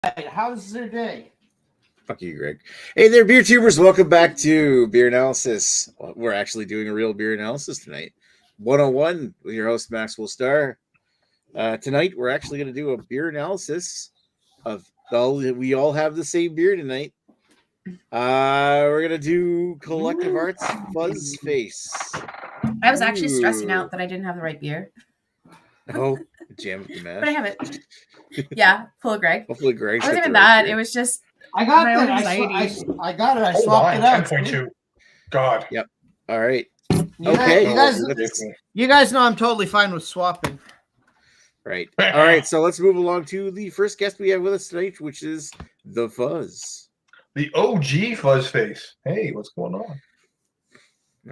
How's their day? Fuck you, Greg. Hey there, beer tubers. Welcome back to Beer Analysis. Well, we're actually doing a real beer analysis tonight. 101 with your host, Maxwell Starr. Tonight, we're actually going to do a beer analysis of we all have the same beer tonight. We're going to do Collective Arts Fuzz Face. I was actually stressing out that I didn't have the right beer. Oh, jam with the mash. But I have it. Yeah, full of Greg. Hopefully, Greg. It wasn't even that. It was just I got my own that. anxiety. I got it. I swapped it out. 10.2. God. Yep. All right. Okay. Okay. You guys know I'm totally fine with swapping. Right. All right. So let's move along to the first guest we have with us tonight, which is the Fuzz. The OG Fuzz Face. Hey, what's going on?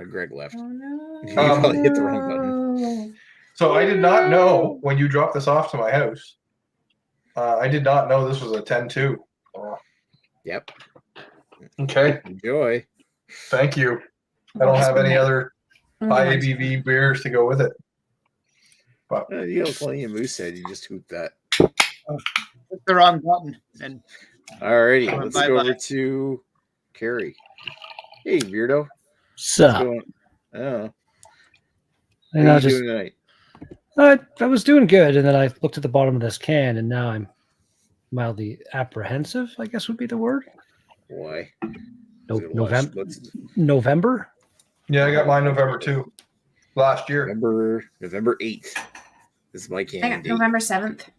Greg left. Oh, no. You probably hit the wrong button. So I did not know when you dropped this off to my house. I did not know this was a 10.2. Yep. Okay. Enjoy. Thank you. I don't have any other high ABV beers to go with it. But You got plenty of Moosehead. You just hooped that. Hit the wrong button. And Alrighty. Let's bye-bye. go over to Carrie. Hey, Beardo. So, Oh. and How I you just doing tonight? I was doing good, and then I looked at the bottom of this can, and now I'm mildly apprehensive, I guess would be the word. Why? November. yeah, I got mine November 2 last year. November 8th. This is my I can got date. November 7th.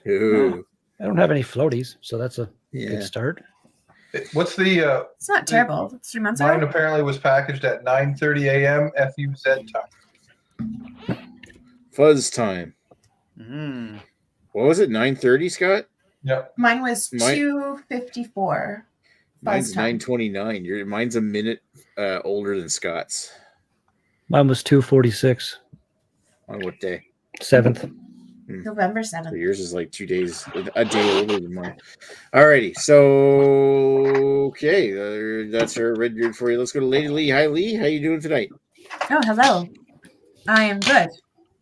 Ooh. I don't have any floaties, so that's a Yeah. good start. What's the It's not terrible. It's 3 months mine ago. apparently was packaged at 9:30 a.m. FUZ time. Fuzz time. What was it? 9:30, Scott? Yep. Mine was Mine- 2:54. Mine's Fuzz time. 9:29. Mine's a minute older than Scott's. Mine was 2:46, On what day? 7th. November So 7th. yours is like 2 days, a day older than mine. Alrighty, so okay, that's our red beard for you. Let's go to Lady Lee. Hi, Lee. How you doing tonight? Oh, hello. I am good.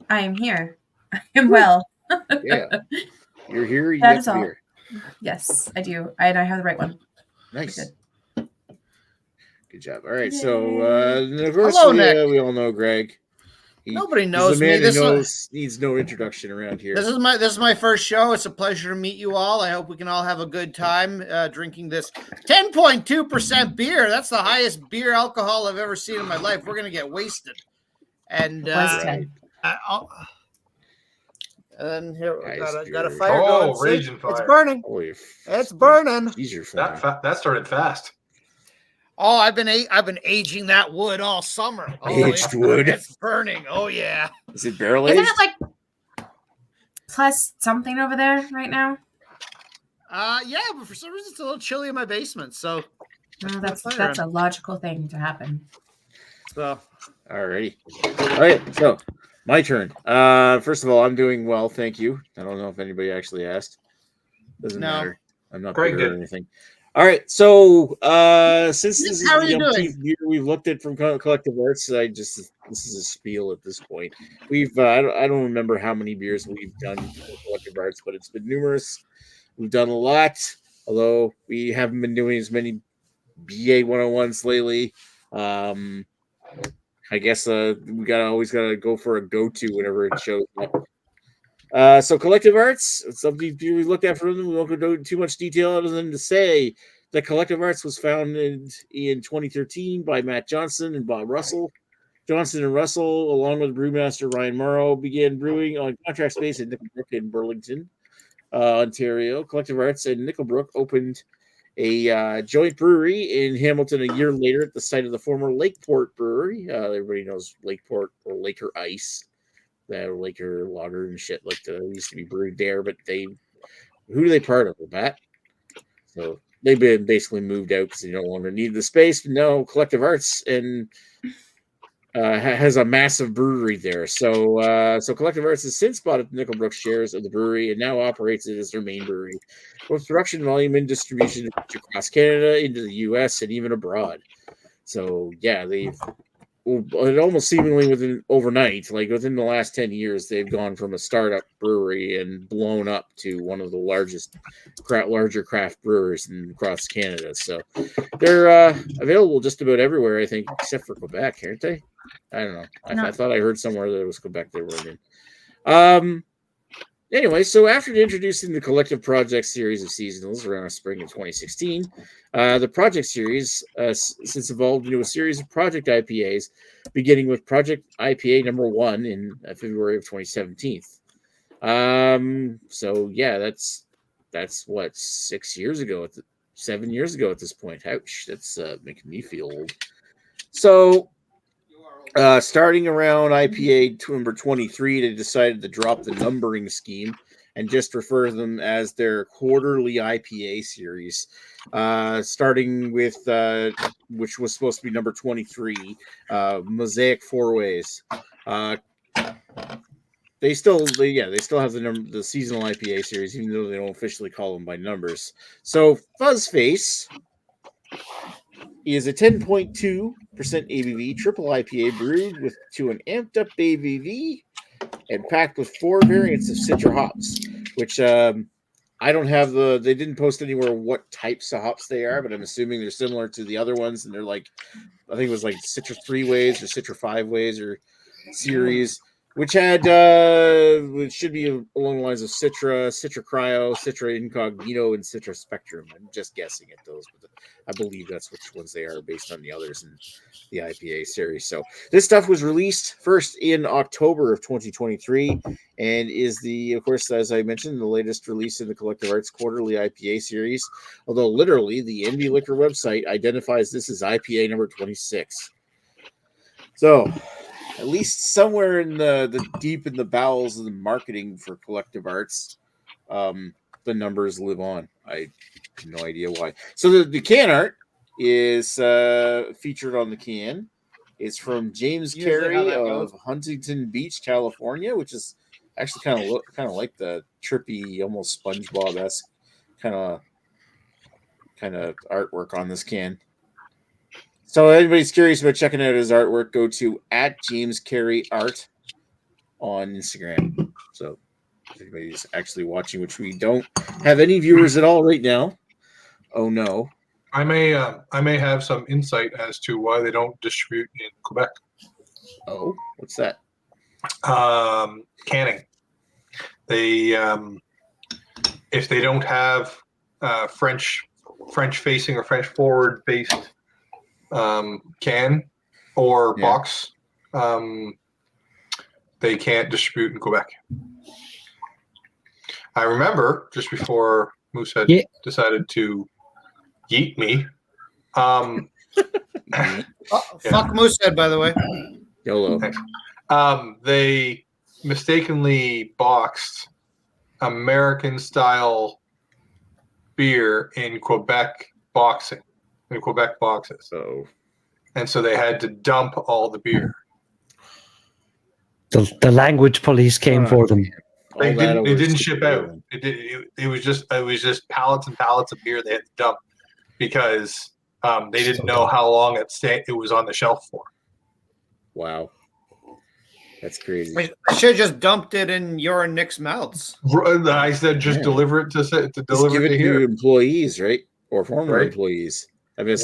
I am here. I am well. Yeah, you're here. You That got is the all. beer. Yes, I do. And I have the right one. Nice. Good. Good job. All right, so of course Hello, Nick. we all know Greg. Nobody He's knows the me. man who needs no introduction around here. This is my first show. It's a pleasure to meet you all. I hope we can all have a good time drinking this 10.2% beer. That's the highest beer alcohol I've ever seen in my life. We're gonna get wasted. And Was 10. and here Nice got a beer. fire Oh, going. See? raging fire. It's burning. Holy It's burning. These are That fun. that started fast. Oh, I've been aging that wood all summer. Oh, Aged wood. It's burning. Oh yeah. Is it barrel Isn't aged? it like plus something over there right now? Yeah, but for some reason it's a little chilly in my basement. So No, that's a logical thing to happen. so Alrighty. All right, so my turn. First of all, I'm doing well, thank you. I don't know if anybody actually asked. Doesn't No. matter. I'm not Greg bitter or did. anything. All right, so since this is How are the you doing? umpteenth beer we've looked at from Collective Arts, this is a spiel at this point. We've I don't remember how many beers we've done for Collective Arts, but it's been numerous. We've done a lot, although we haven't been doing as many BA 101s lately. I guess we always gotta go for a go-to whenever it shows up. So Collective Arts, it's something we looked at from them. We won't go into too much detail other than to say that Collective Arts was founded in 2013 by Matt Johnson and Bob Russell. Johnson and Russell, along with brewmaster Ryan Morrow, began brewing on contract space in Nickelbrook in Burlington, Ontario. Collective Arts and Nickelbrook opened a joint brewery in Hamilton a year later at the site of the former Lakeport Brewery. Everybody knows Lakeport or Laker Ice. That Laker lager and shit used to be brewed there, but who do they part of? That? So they've been basically moved out because they no longer need the space. But now Collective Arts and has a massive brewery there. So Collective Arts has since bought up Nickelbrook shares of the brewery and now operates it as their main brewery, both production volume and distribution across Canada, into the U.S., and even abroad. So yeah, they've it almost seemingly within overnight, like within the last 10 years, they've gone from a startup brewery and blown up to one of the larger craft brewers across Canada. So they're available just about everywhere, I think, except for Quebec, aren't they? I don't know. I thought I heard somewhere that it was Quebec they were in. Anyway, so after introducing the Collective Project series of seasonals around the spring of 2016, the Project series since evolved into a series of Project IPAs, beginning with Project IPA number 1 in February of 2017. So yeah, that's what 7 years ago at this point. Ouch, that's making me feel old. So starting around IPA number 23, they decided to drop the numbering scheme and just refer to them as their Quarterly IPA series. Starting with which was supposed to be number 23, Mosaic Four Ways. They still have the seasonal IPA series, even though they don't officially call them by numbers. So Fuzz Face is a 10.2% ABV triple IPA brewed to an amped up ABV and packed with 4 variants of Citra hops, which I don't have they didn't post anywhere what types of hops they are, but I'm assuming they're similar to the other ones, and they're like, I think it was like Citra 3 ways or Citra 5 ways or series, which had which should be along the lines of Citra Cryo, Citra Incognito, and Citra Spectrum. I'm just guessing at those, but I believe that's which ones they are based on the others in the IPA series. So this stuff was released first in October of 2023 and is of course, as I mentioned, the latest release in the Collective Arts Quarterly IPA series, although literally the Indie Liquor website identifies this as IPA number 26. So at least somewhere in the deep in the bowels of the marketing for Collective Arts, the numbers live on. I have no idea why. So the can art is featured on the can. It's from James Carey of Huntington Beach, California, which is actually kind of like the trippy, almost SpongeBob-esque kind of artwork on this can. So anybody's curious about checking out his artwork, go to @JamesCareyArt on Instagram. So if anybody's actually watching, which we don't have any viewers at all right now. Oh no. I may have some insight as to why they don't distribute in Quebec. Oh, what's that? Canning. They if they don't have French facing or French forward based can or box, they can't distribute in Quebec. I remember just before Moose had decided to yeet me. Fuck Moosehead, by the way. YOLO. They mistakenly boxed American style beer in Quebec boxes. So, and so they had to dump all the beer. The language police came for them. They didn't ship out. It was just pallets and pallets of beer they had to dump because they didn't know how long it was on the shelf for. Wow. That's crazy. I should have just dumped it in your and Nick's mouths. I said just deliver it to deliver it to here. Employees, right? Or former employees. I mean,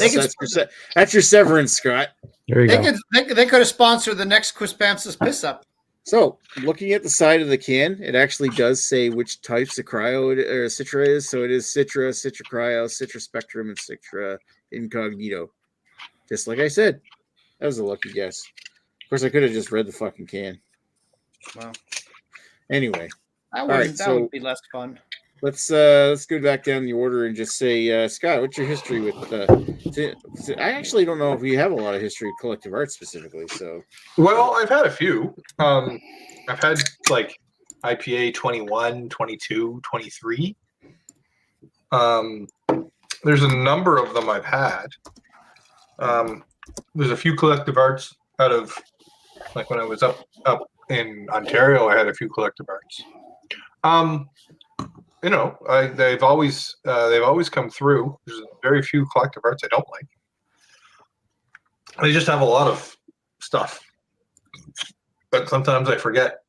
that's your severance, Scott. There you go. They could have sponsored the next Quispamsis Piss Up. So, looking at the side of the can, it actually does say which types of cryo or Citra is. So it is Citra, Citra Cryo, Citra Spectrum, and Citra Incognito. Just like I said. That was a lucky guess. Of course, I could have just read the fucking can. Wow. Anyway. That would be less fun. Let's go back down the order and just say, Scott, what's your history with? I actually don't know if we have a lot of history of Collective Arts specifically. So, well, I've had a few. I've had like IPA 21, 22, 23. There's a number of them I've had. There's a few Collective Arts out of like when I was up in Ontario. I had a few Collective Arts. You know, they've always come through. There's very few Collective Arts I don't like. They just have a lot of stuff. But sometimes I forget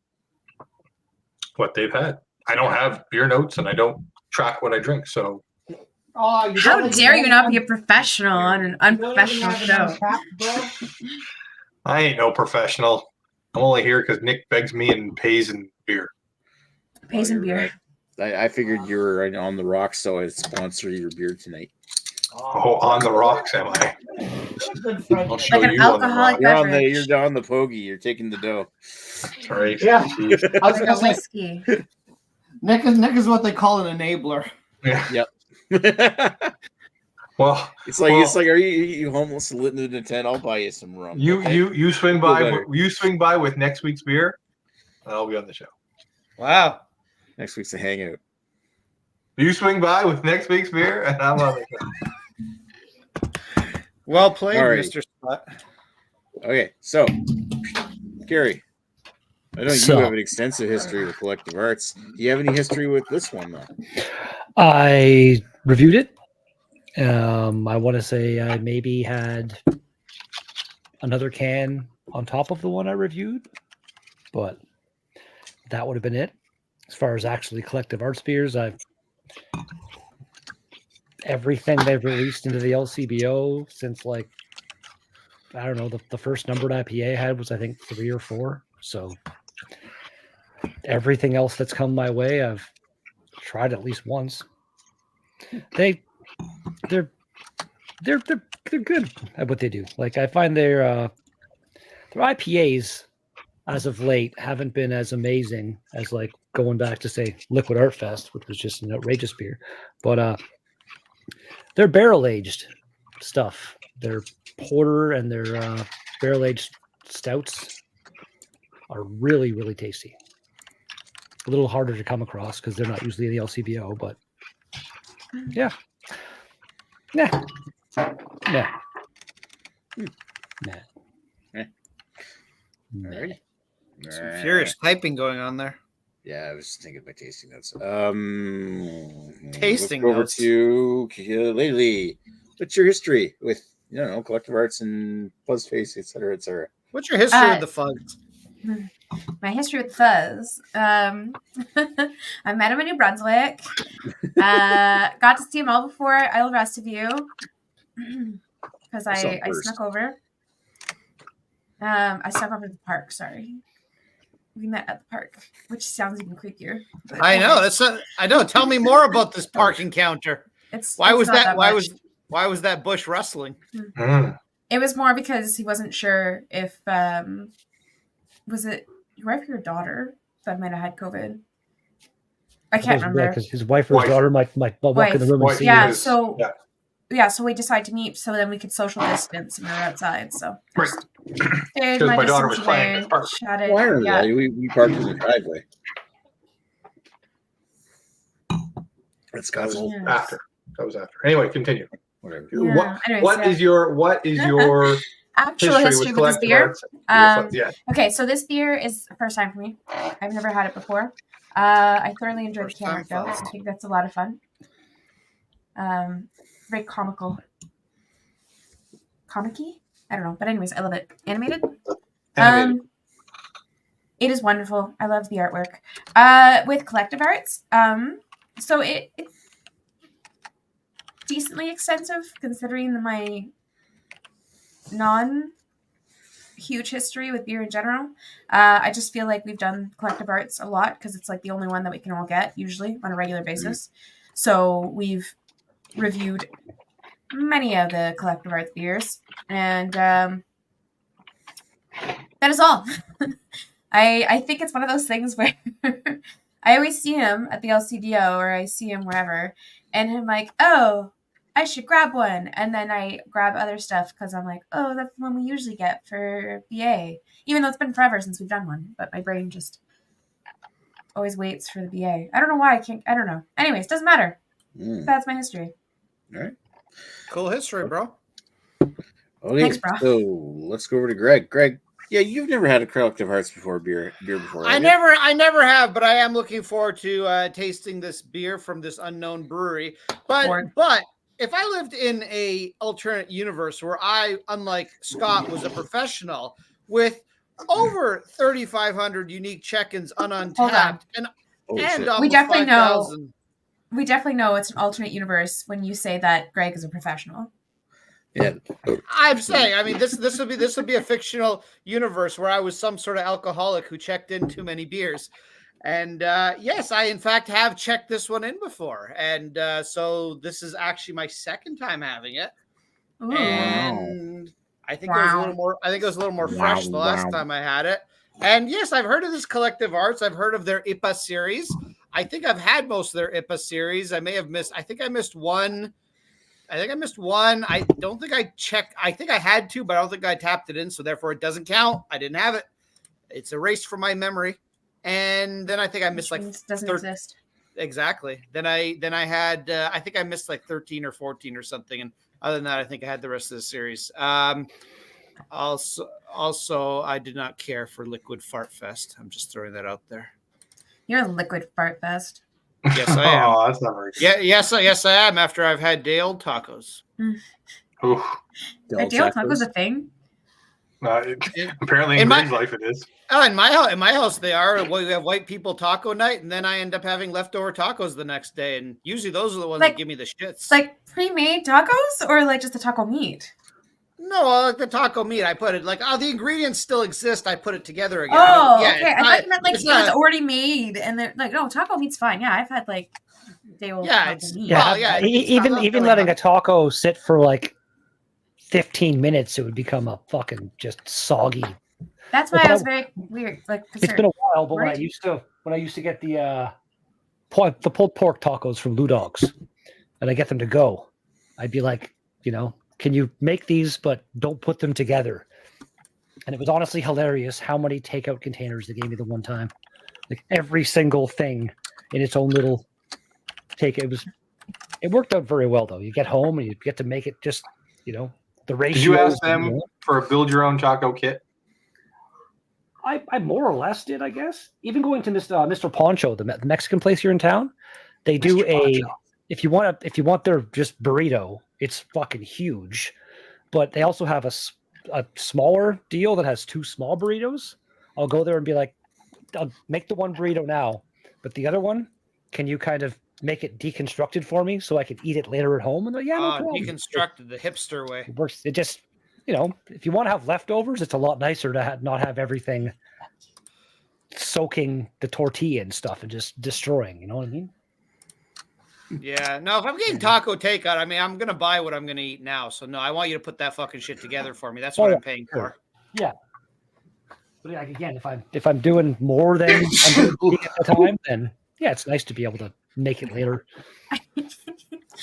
what they've had. I don't have beer notes and I don't track what I drink. So Oh, you How don't dare even you not have- be a professional on an you don't even unprofessional have it show? on tap, bro? I ain't no professional. I'm only here because Nick begs me and pays in beer. Pays and you're beer. right. I figured you were on the rocks, so I'd sponsor your beer tonight. Oh, on the rocks, am I? Good friend. I'll show Like an you on the alcoholic rocks. You're down the pogey. You're taking the dough. That's right. Yeah. Jeez. I was Like gonna a say, whiskey. Nick is what they call an enabler. Yeah. Yep. Well, it's like, are you homeless and living in a tent? I'll buy you some rum. you okay? you swing Feel by. better. You swing by with next week's beer, and I'll be on the show. Wow. Next week's a hangout. You swing by with next week's beer, and I'm on the show. Well played, All right. Mr. Scott. Okay, so Gary, I know So- you have an extensive history with collective arts. Do you have any history with this one though? I reviewed it. I want to say I maybe had another can on top of the one I reviewed, but that would have been it. As far as actually collective arts beers, everything they've released into the LCBO since like I don't know, the first numbered IPA I had was I think 3 or 4. So everything else that's come my way, I've tried at least once. They're good at what they do. Like I find their IPAs as of late haven't been as amazing as like going back to say Liquid Art Fest, which was just an outrageous beer. But they're barrel aged stuff. Their porter and their barrel aged stouts are really, really tasty. A little harder to come across because they're not usually in the LCBO, but yeah. Yeah. Yeah. Nah. Eh. Nah. Alrighty. Some furious typing going on there. Yeah, I was just thinking about tasting notes. Tasting let's go notes. over to Lately. What's your history with collective arts and Fuzzface, et cetera, et cetera? What's your history with the Fuzz? My history with Fuzz. I met him in New Brunswick. Got to see him all before all the rest of you because I snuck over. I snuck over to the park. Sorry, we met at the park, which sounds even creepier. But I know. I know. Tell me more about this park encounter. Why was that bush rustling? It was more because he wasn't sure if was it your wife or your daughter that might have had COVID. I can't remember. Because his wife or his daughter might walk in the room and see yeah, him. so we decided to meet so then we could social distance and we were outside. So Because my daughter was playing in the park. Chatted. Well, I remember that. We parked in the driveway. That was after. Anyway, continue. Whatever. Yeah. What is your actual history with this beer? Arts? Okay, so this beer is the first time for me. I've never had it before. I thoroughly enjoyed the can art though. I think that's a lot of fun. Very comical. Comic-y? I don't know. But anyways, I love it. Animated? It is wonderful. I love the artwork. With collective arts, so it's decently extensive considering my non-huge history with beer in general. I just feel like we've done collective arts a lot because it's like the only one that we can all get usually on a regular basis. So we've reviewed many of the collective arts beers, and that is all. I think it's one of those things where I always see him at the LCDO or I see him wherever, and I'm like, oh, I should grab one. And then I grab other stuff because I'm like, oh, that's the one we usually get for BA. Even though it's been forever since we've done one, but my brain just always waits for the BA. I don't know why I can't. I don't know. Anyways, doesn't matter. That's my history. All right. Cool history, bro. Okay, Thanks, bro. so let's go over to Greg. Greg, yeah, you've never had a collective arts beer before. I never have, but I am looking forward to tasting this beer from this unknown brewery. But if I lived in a alternate universe where I, unlike Scott, was a professional, with over 3,500 unique check-ins Hold on. untapped and Holy and shit. almost We definitely know. 5,000. We definitely know it's an alternate universe when you say that Greg is a professional. Yeah. I'm saying, I mean, this would be a fictional universe where I was some sort of alcoholic who checked in too many beers. And yes, I in fact have checked this one in before, and so this is actually my second time having it. Ooh. And I think it was a little more. I think it was a little more fresh the last time I had it. And yes, I've heard of this Collective Arts. I've heard of their IPA series. I think I've had most of their IPA series. I may have missed. I think I missed one. I don't think I checked. I think I had to, but I don't think I tapped it in. So therefore, it doesn't count. I didn't have it. It's erased from my memory. And then I think I missed like doesn't exist. Exactly. Then I had I think I missed like 13 or 14 or something. And other than that, I think I had the rest of the series. Also, I did not care for Liquid Fart Fest. I'm just throwing that out there. You're a liquid fart fest. Yes, I am. Oh, that's not very good. Yeah, yes, I am. After I've had day old tacos. Oof. Are day old tacos a thing? Apparently, in Greg's life, it is. Oh, in my house, they are. We have white people taco night, and then I end up having leftover tacos the next day. And usually, those are the ones that give me the shits. Like pre-made tacos, or like just the taco meat? No, like the taco meat. I put it like, the ingredients still exist. I put it together again. Oh, okay. I thought you meant like it was already made, and they're like, no, taco meat's fine. Yeah, I've had like day old taco meat. Yeah, even letting a taco sit for like 15 minutes, it would become a fucking just soggy. That's why I was very weird. Like concerned. It's been a while, but when I used to get the pulled pork tacos from Lou Dogs, and I get them to go, I'd be like, can you make these but don't put them together? And it was honestly hilarious how many takeout containers they gave me the one time. Like every single thing in its own little take. It worked out very well though. You get home and you get to make it just the ratio. Did you ask them for a build your own taco kit? I more or less did, I guess. Even going to Mr. Poncho, the Mexican place here in town, they do if you want their just burrito, it's fucking huge. But they also have a smaller deal that has 2 small burritos. I'll go there and be like, I'll make the one burrito now, but the other one, can you kind of make it deconstructed for me so I can eat it later at home? And yeah, no problem. Deconstructed the hipster way. It works. It just, if you want to have leftovers, it's a lot nicer to not have everything soaking the tortilla and stuff and just destroying. You know what I mean? Yeah. No, if I'm getting taco takeout, I mean, I'm going to buy what I'm going to eat now. So, no, I want you to put that fucking shit together for me. That's what I'm paying for. Yeah. But again, if I'm doing more than I'm doing at the time, then yeah, it's nice to be able to make it later.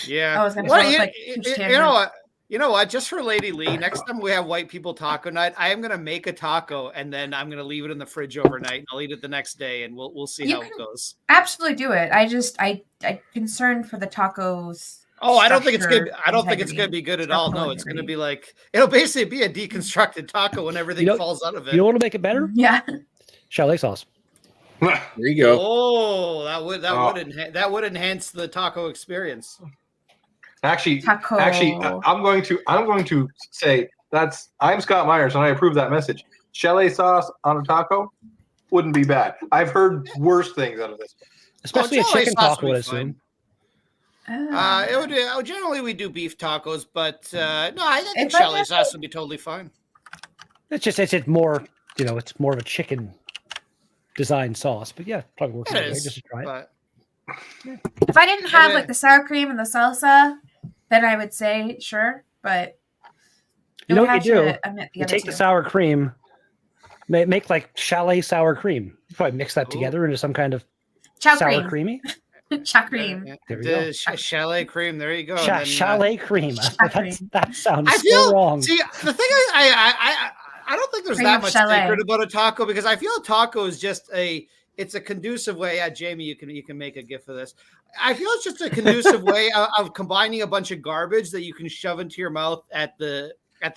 Yeah. I was going to you know what? Just for Lady Lee, next time we have white people taco night, I am going to make a taco and then I'm going to leave it in the fridge overnight. And I'll eat it the next day, and we'll see how it goes. Absolutely do it. I'm concerned for the tacos. Oh, I don't think it's good. I don't think it's going to be good at all. No, it's going to be like, it'll basically be a deconstructed taco when everything falls out of it. You know what'll make it better? Yeah. Chalet sauce. There you go. Oh, that would enhance the taco experience. Actually, I'm going to say I'm Scott Myers and I approve that message. Chalet sauce on a taco wouldn't be bad. I've heard worse things out of this. Especially a chicken taco, I assume. It would generally we do beef tacos, but no, I think chalet sauce would be totally fine. It's more it's more of a chicken design sauce, but yeah, probably works. It is, just to try it. Yeah. If I didn't have like the sour cream and the salsa, then I would say sure, but you know what you do? You take the sour cream, make like chalet sour cream. You probably mix that together into some kind of sour creamy. Chow cream. There you go. Chalet cream. There you go. Chalet cream. That sounds so wrong. See, the thing is, I don't think there's that much sacred about a taco, because I feel a taco is just it's a conducive way. Yeah, Jamie, you can make a gif of this. I feel it's just a conducive way of combining a bunch of garbage that you can shove into your mouth at the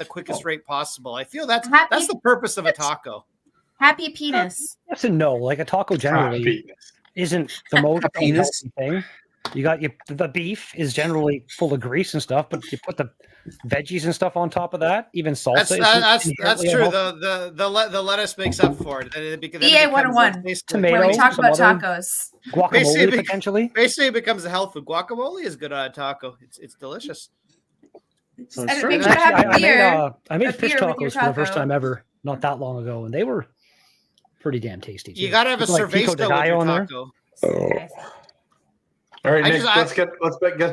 quickest rate possible. I feel that's the purpose of a taco. Happy penis. Yes and no. Like a taco generally isn't the most important thing. You got the beef is generally full of grease and stuff, but you put the veggies and stuff on top of that. Even salsa. That's true. The lettuce makes up for it. EA 101. Tomato, when we talk about tacos, guacamole potentially. Basically, it becomes a health food. Guacamole is good on a taco. It's delicious. And it makes you have beer. I made fish tacos for the first time ever not that long ago, and they were pretty damn tasty. Too. You gotta have a cerveza with your taco. All right, Nick, let's get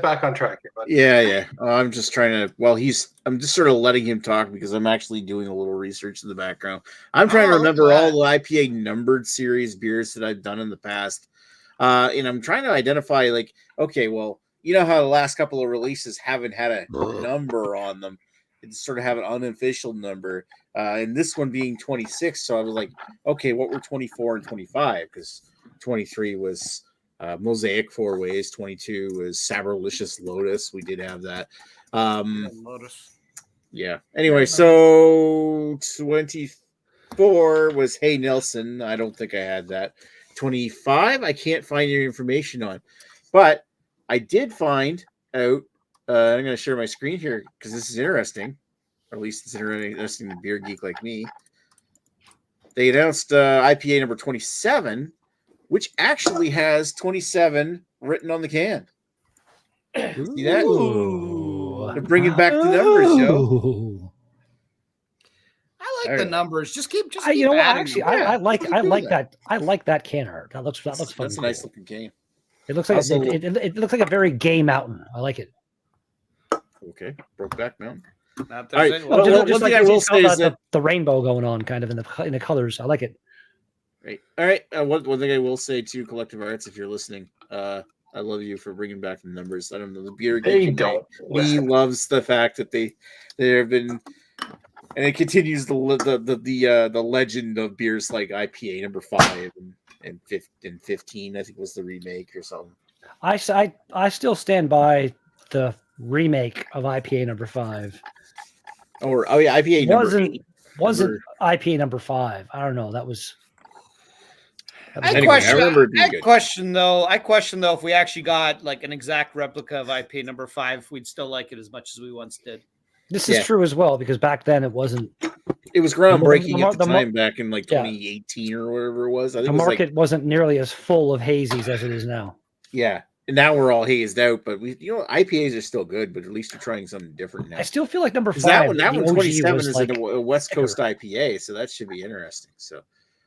back on track here, buddy. Yeah. I'm just trying to. Well, I'm just sort of letting him talk because I'm actually doing a little research in the background. I'm trying to remember all the IPA numbered series beers that I've done in the past, and I'm trying to identify okay, well, you know how the last couple of releases haven't had a number on them; it's sort of have an unofficial number, and this one being 26. So I was like, okay, what were 24 and 25? Because 23 was. Mosaic 4 Ways, 22 was Sabralicious Lotus. We did have that. Lotus. Yeah. Anyway, so 24 was Hey Nelson. I don't think I had that. 25, I can't find any information on. But I did find out, I'm going to share my screen here because this is interesting. Or at least it's interesting to beer geek like me. They announced IPA number 27, which actually has 27 written on the can. See that? Ooh. They're bringing back the numbers, Joe. I like the numbers. Just keep you know, adding actually, them. I like that. I like that can art. That looks fun. That's a nice looking can. It looks like it looks like a very gay mountain. I like it. Okay, Brokeback Mountain. Not All right. well, one thing I will say is that the rainbow going on, kind of in the colors. I like it. Right. All right. One thing I will say to Collective Arts, if you're listening, I love you for bringing back the numbers. I don't know the beer. They don't. He loves the fact that they have been, and it continues the legend of beers like IPA number 5 and 15. I think was the remake or something. I still stand by the remake of IPA number 5. IPA wasn't IPA number 5. I don't know. That was. I question though if we actually got like an exact replica of IPA number 5, we'd still like it as much as we once did. This is true as well because back then it wasn't. It was groundbreaking at the time back in 2018 or whatever it was. I think the market wasn't nearly as full of hazies as it is now. Yeah, and now we're all hazed out, but IPAs are still good, but at least you're trying something different now. I still feel like number 5. That one 27 is a West Coast IPA, so that should be interesting. So.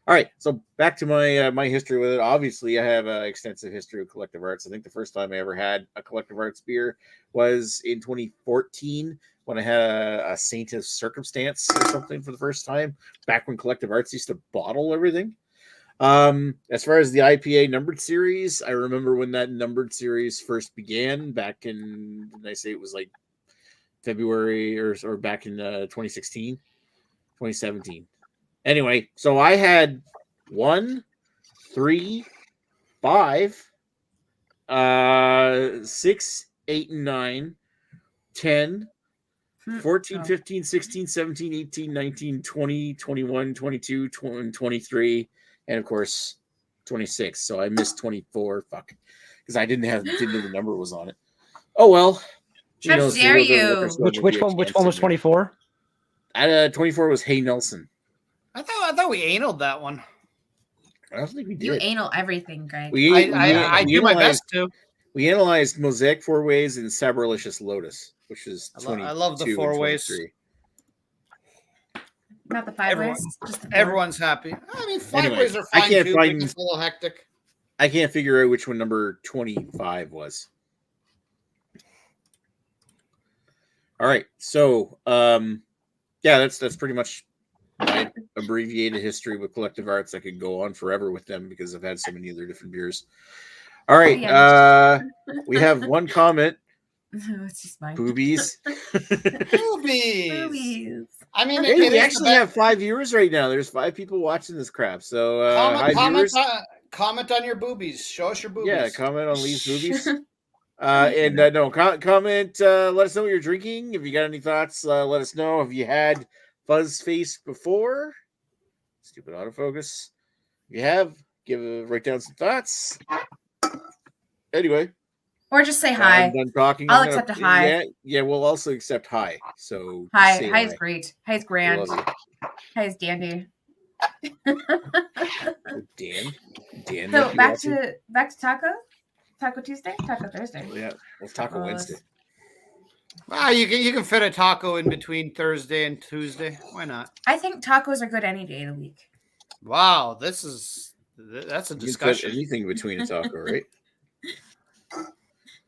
All right, so back to my history with it. Obviously, I have an extensive history of Collective Arts. I think the first time I ever had a Collective Arts beer was in 2014 when I had a Saint of Circumstance or something for the first time, back when Collective Arts used to bottle everything. As far as the IPA numbered series, I remember when that numbered series first began back in, didn't I say it was like February or back in 2017. Anyway, so I had 1, 3, 5, 6, 8, and 9, 10, 14, 15, 16, 17, 18, 19, 20, 21, 22, 23, and of course 26. So I missed 24. Fuck. Because I didn't know the number was on it. Oh well. How dare you? Which one was 24? 24 was Hey Nelson. I thought we analed that one. I don't think we did. You anal everything, Greg. I do my best to. We analyzed Mosaic 4 Ways and Sabralicious Lotus, which is 22. I love the 4 Ways. Not the 5 ways. Just the 4. Everyone's happy. I mean, 5 ways are fine too. It's a little hectic. I can't figure out which one number 25 was. All right, so that's pretty much my abbreviated history with Collective Arts. I could go on forever with them because I've had so many other different beers. All right, we have one comment. It's just mine. Boobies. Boobies. I mean, we actually have 5 viewers right now. There's 5 people watching this crap. So comment on your boobies. Show us your boobies. Yeah, comment on Lee's boobies. Comment. Let us know what you're drinking. If you got any thoughts, let us know. Have you had Fuzz Face before? Stupid autofocus. If you have, write down some thoughts. Anyway, Or just say hi. I'm done talking. I'll accept a hi. Yeah, we'll also accept hi. So hi is great. Hi is grand. We love you. Hi is dandy. Dan. So back to Taco Tuesday, Taco Thursday. Yeah, it's Taco Wednesday. You can fit a taco in between Thursday and Tuesday. Why not? I think tacos are good any day of the week. Wow, that's a discussion. Anything between a taco, right?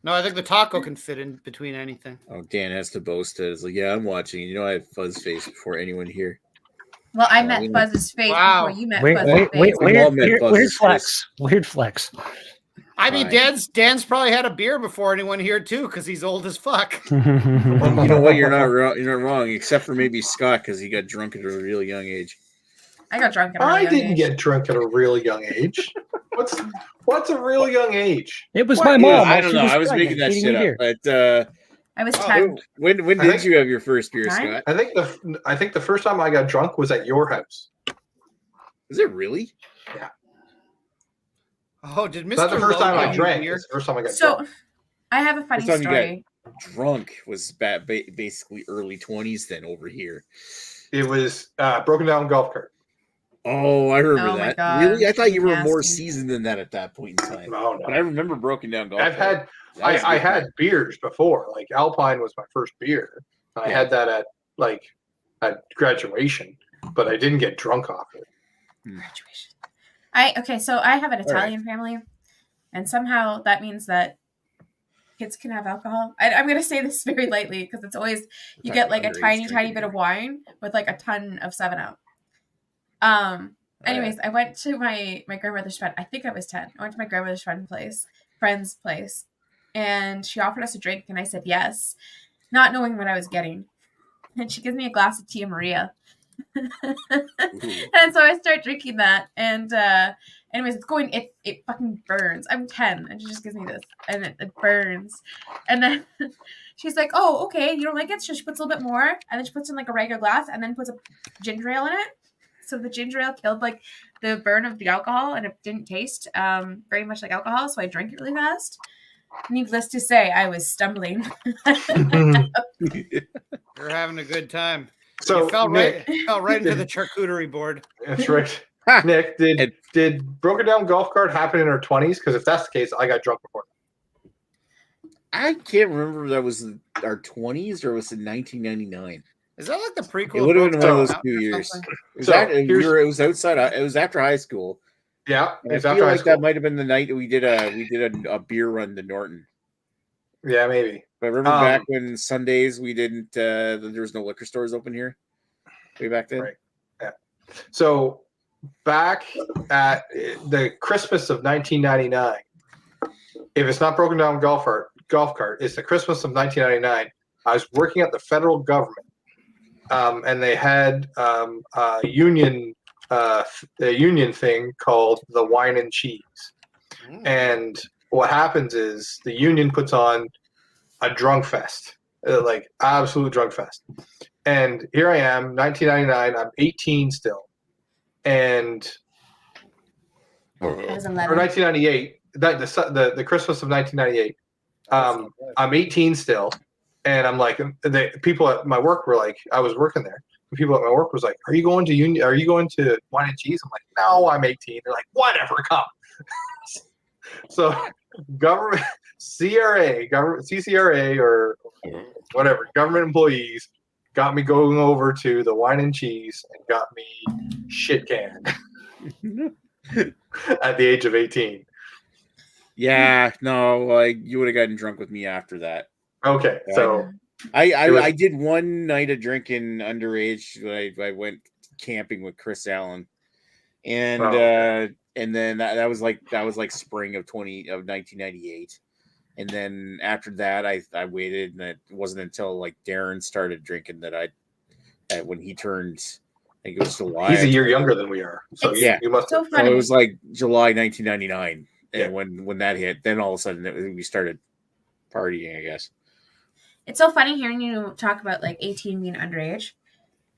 No, I think the taco can fit in between anything. Oh, Dan has to boast it. It's like, yeah, I'm watching. You know, I have Fuzz face before anyone here. Well, I met Fuzz's face before you met Fuzz's face. Weird flex. Weird flex. I mean, Dan's probably had a beer before anyone here too, because he's old as fuck. Well, you know what? You're not wrong, except for maybe Scott, because he got drunk at a really young age. I got drunk at a really young age. I didn't get drunk at a really young age. What's a really young age? It was my mom. I don't know. I was making that shit up, but I was 10. When did you have your first beer, Scott? I think the first time I got drunk was at your house. Is it really? Yeah. Oh, did Mr. That's the first time I drank. It's the first time I got drunk. I have a funny story. Drunk was basically early 20s then over here. It was broken down golf cart. Oh, I remember that. God. Really? I thought you were more seasoned than that at that point in time. No. But I remember broken down golf cart. I had beers before. Like Alpine was my first beer. I had that at graduation, but I didn't get drunk off it. Graduation. So I have an Italian family, and somehow that means that kids can have alcohol. I'm going to say this very lightly because it's always you get like a tiny bit of wine with like a ton of 7-Up. Anyways, I went to my grandmother's friend. I think I was 10. I went to my grandmother's friend's place, and she offered us a drink, and I said yes, not knowing what I was getting. And she gives me a glass of Tia Maria. And so I start drinking that, and anyways, it fucking burns. I'm 10, and she just gives me this, and it burns. And then she's like, "Oh, okay, you don't like it?" So she puts a little bit more, and then she puts in like a regular glass, and then puts a ginger ale in it. So the ginger ale killed like the burn of the alcohol, and it didn't taste very much like alcohol. So I drank it really fast. Needless to say, I was stumbling. You're having a good time. So you fell Nick, right into the charcuterie board. That's right. Nick, did broken down golf cart happen in our 20s? Because if that's the case, I got drunk before. I can't remember if that was our 20s or was it 1999. Is that like the prequel? It would have been one of those 2 years. It was outside. It was after high school. Yeah, I feel like that might have been the night we did a beer run to Norton. Yeah, maybe. But I remember back when Sundays we didn't. There was no liquor stores open here. Way back then. Right. Yeah. So back at the Christmas of 1999, if it's not broken down golf cart, it's the Christmas of 1999. I was working at the federal government. And they had a union thing called the Wine and Cheese. And what happens is the union puts on a drunk fest, like absolute drunk fest. And here I am, 1999. I'm 18 still, and or 1998. The Christmas of 1998. I'm 18 still. And I'm like, the people at my work were like, I was working there. The people at my work was like, "Are you going to union? Are you going to Wine and Cheese?" I'm like, "No, I'm 18." They're like, "Whatever, come." So, government, CCRA, or whatever, government employees got me going over to the Wine and Cheese and got me shit canned at the age of 18. Yeah, no, you would have gotten drunk with me after that. Okay, so I did one night of drinking underage. I went camping with Chris Allen, and then that was like spring of 1998, and then after that I waited, and it wasn't until like Darren started drinking that when he turned, I think it was July. He's a year younger than we are, so yeah, you must. So so it was like July 1999, and when that hit, then all of a sudden we started partying, I guess. It's so funny hearing you talk about like 18 being underage.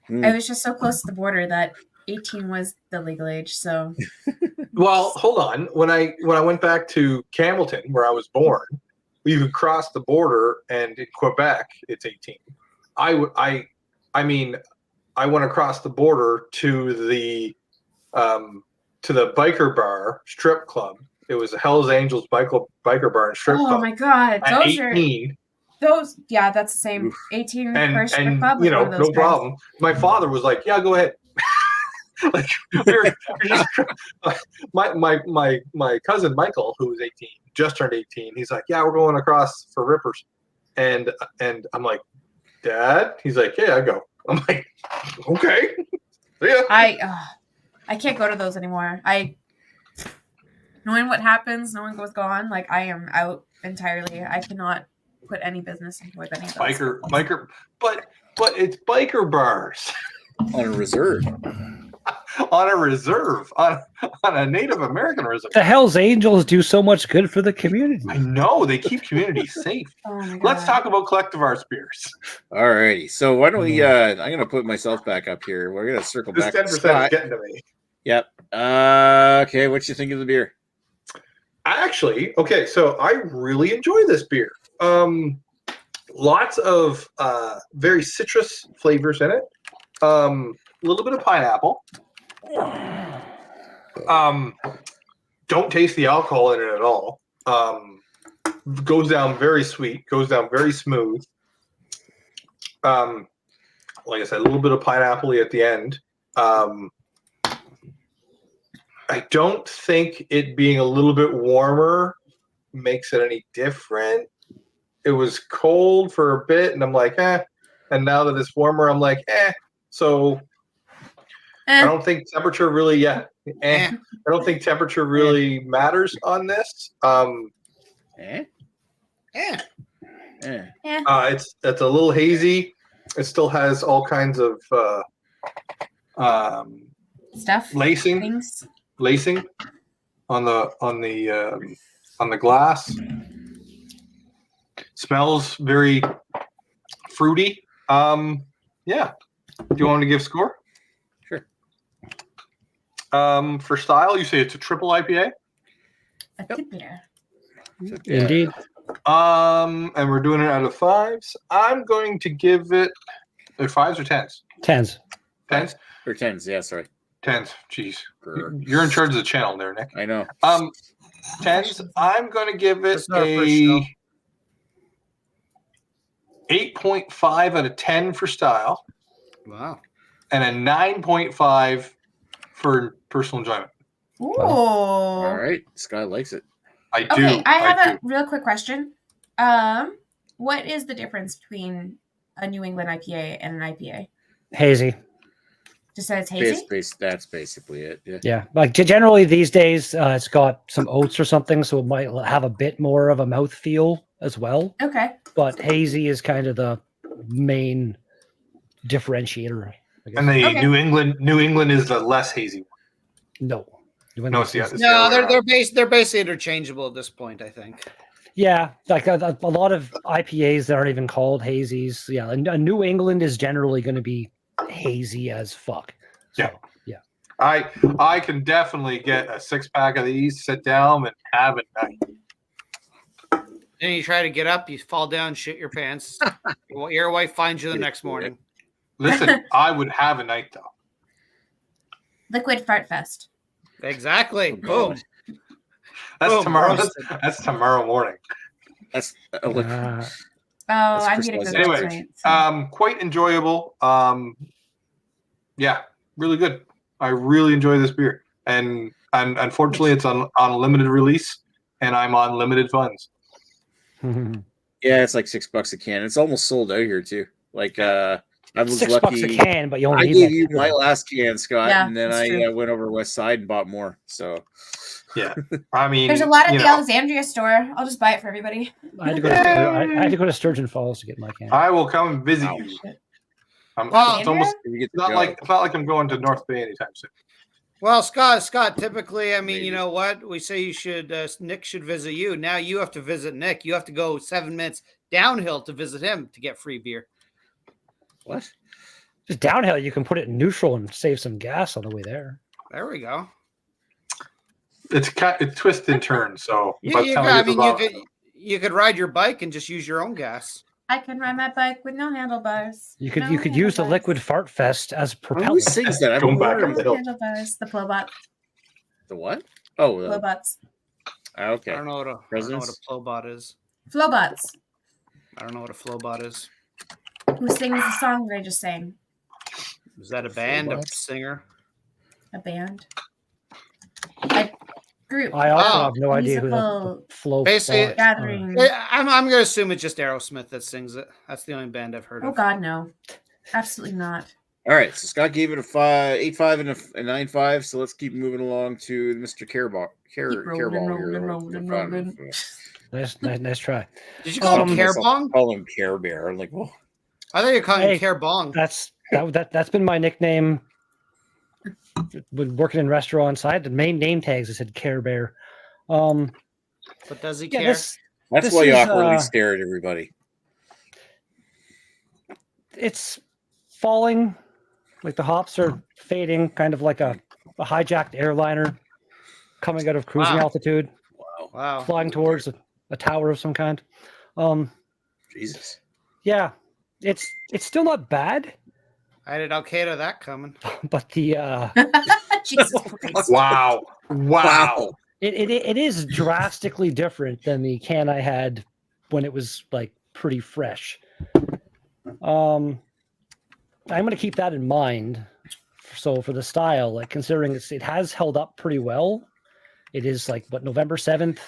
I was just so close to the border that 18 was the legal age. So, well, hold on. When I went back to Campbellton, where I was born, you could cross the border, and in Quebec it's 18. I mean, I went across the border to the biker bar strip club. It was a Hell's Angels biker bar and strip club. Oh my god, At 18. Yeah, that's the same. 18 for a strip club. You know, no problem. My father was like, "Yeah, go ahead." Like we're just my cousin Michael, who was 18, just turned 18. He's like, "Yeah, we're going across for rippers," and I'm like, "Dad?" He's like, "Yeah, I go." I'm like, "Okay, yeah." I can't go to those anymore. Knowing what happens, knowing what's going on, like I am out entirely. I cannot put any business into with any of those. Biker, but it's biker bars on a reserve. On a reserve, on a Native American reserve. The Hells Angels do so much good for the community. I know, they keep communities safe. Let's talk about collective arts beers. All righty, so why don't we? I'm gonna put myself back up here. We're gonna circle back. 10% is getting to me. Yep. Okay, what you think of the beer? Actually, okay, so I really enjoy this beer. Lots of very citrus flavors in it. A little bit of pineapple. Don't taste the alcohol in it at all. Goes down very sweet. Goes down very smooth. Like I said, a little bit of pineapple at the end. I don't think it being a little bit warmer makes it any different. It was cold for a bit, and I'm like, eh. And now that it's warmer, I'm like, eh. So I don't think temperature really, I don't think temperature really matters on this. It's a little hazy. It still has all kinds of stuff, lacing on the glass. Smells very fruity. Yeah. Do you want me to give score? Sure. For style, you say it's a triple IPA? Indeed. And we're doing it out of 5s. I'm going to give it 5s or 10s? 10s. 10s? Or 10s, yeah, sorry. 10s. Jeez. You're in charge of the channel there, Nick. I know. 10s. I'm going to give it a 8.5 out of 10 for style. Wow. And a 9.5 for personal enjoyment. Ooh. All right. Sky likes it. I do. Okay, I have a real quick question. What is the difference between a New England IPA and an IPA? Hazy. Just that it's hazy? That's basically it. Yeah. Like generally these days, it's got some oats or something, so it might have a bit more of a mouthfeel as well. Okay. But hazy is kind of the main differentiator. And the New England is the less hazy one. No. They're basically interchangeable at this point, I think. Yeah, like a lot of IPAs that aren't even called hazies. Yeah, a New England is generally going to be hazy as fuck. So, yeah. I can definitely get a 6-pack of these, sit down, and have it night. Then you try to get up, you fall down, shit your pants. Your wife finds you the next morning. Listen, I would have a night though. Liquid Fart Fest. Exactly. Boom. That's tomorrow. That's tomorrow morning. That's I'm getting those. Anyway, quite enjoyable. Yeah, really good. I really enjoy this beer, and unfortunately, it's on a limited release, and I'm on limited funds. Yeah, it's like $6 a can. It's almost sold out here too. Like I was $6 lucky. a can, but you only I gave you my last can, Scott, and then I went over West Side and bought more. So, yeah, I mean, there's a lot at the Alexandria store. I'll just buy it for everybody. I had to go to Sturgeon Falls to get my can. I will come and visit you. It's almost not like I'm going to North Bay anytime soon. Well, Scott, typically, I mean, you know what? We say you should, Nick should visit you. Now you have to visit Nick. You have to go 7 minutes downhill to visit him to get free beer. What? Just downhill, you can put it in neutral and save some gas on the way there. There we go. It's twists and turns, so. You You could ride your bike and just use your own gas. I can ride my bike with no handlebars. You could use the liquid fart fest as Who propellant. sings that? I've Going never back heard on of the it. hill. Handlebars. The Plobot. The what? Oh, Flobots. okay. I don't know what a Flowbot is. Flobots. I don't know what a Flowbot is. Who sings the song that I just sang? Is that a band, a Flowbot? singer? A band. A group. I also have no idea who Musical the flow Basically- gathering. I'm going to assume it's just Aerosmith that sings it. That's the only band I've heard Oh of. God, no. Absolutely not. All right, so Scott gave it a 8.5 and a 9.5. So let's keep moving along to Mr. Careball. rolling. Nice try. Did you call him Care Bong? Call him Care Bear. I'm like, well, I thought you were calling him Hey, Care Bong. That's been my nickname. When working in restaurants, I had the main name tags that said Care Bear. But does he care? that's This why you is, awkwardly stare at everybody. It's falling, like the hops are fading, kind of like a hijacked airliner coming out of cruising Wow. altitude, Wow. flying towards a tower of some kind. Jesus. Yeah, it's still not bad, I did Al-Qaeda that coming. but the Jesus Christ. Wow. it is drastically different than the can I had when it was like pretty fresh. I'm going to keep that in mind. So for the style, like considering it has held up pretty well. It is like November 7th,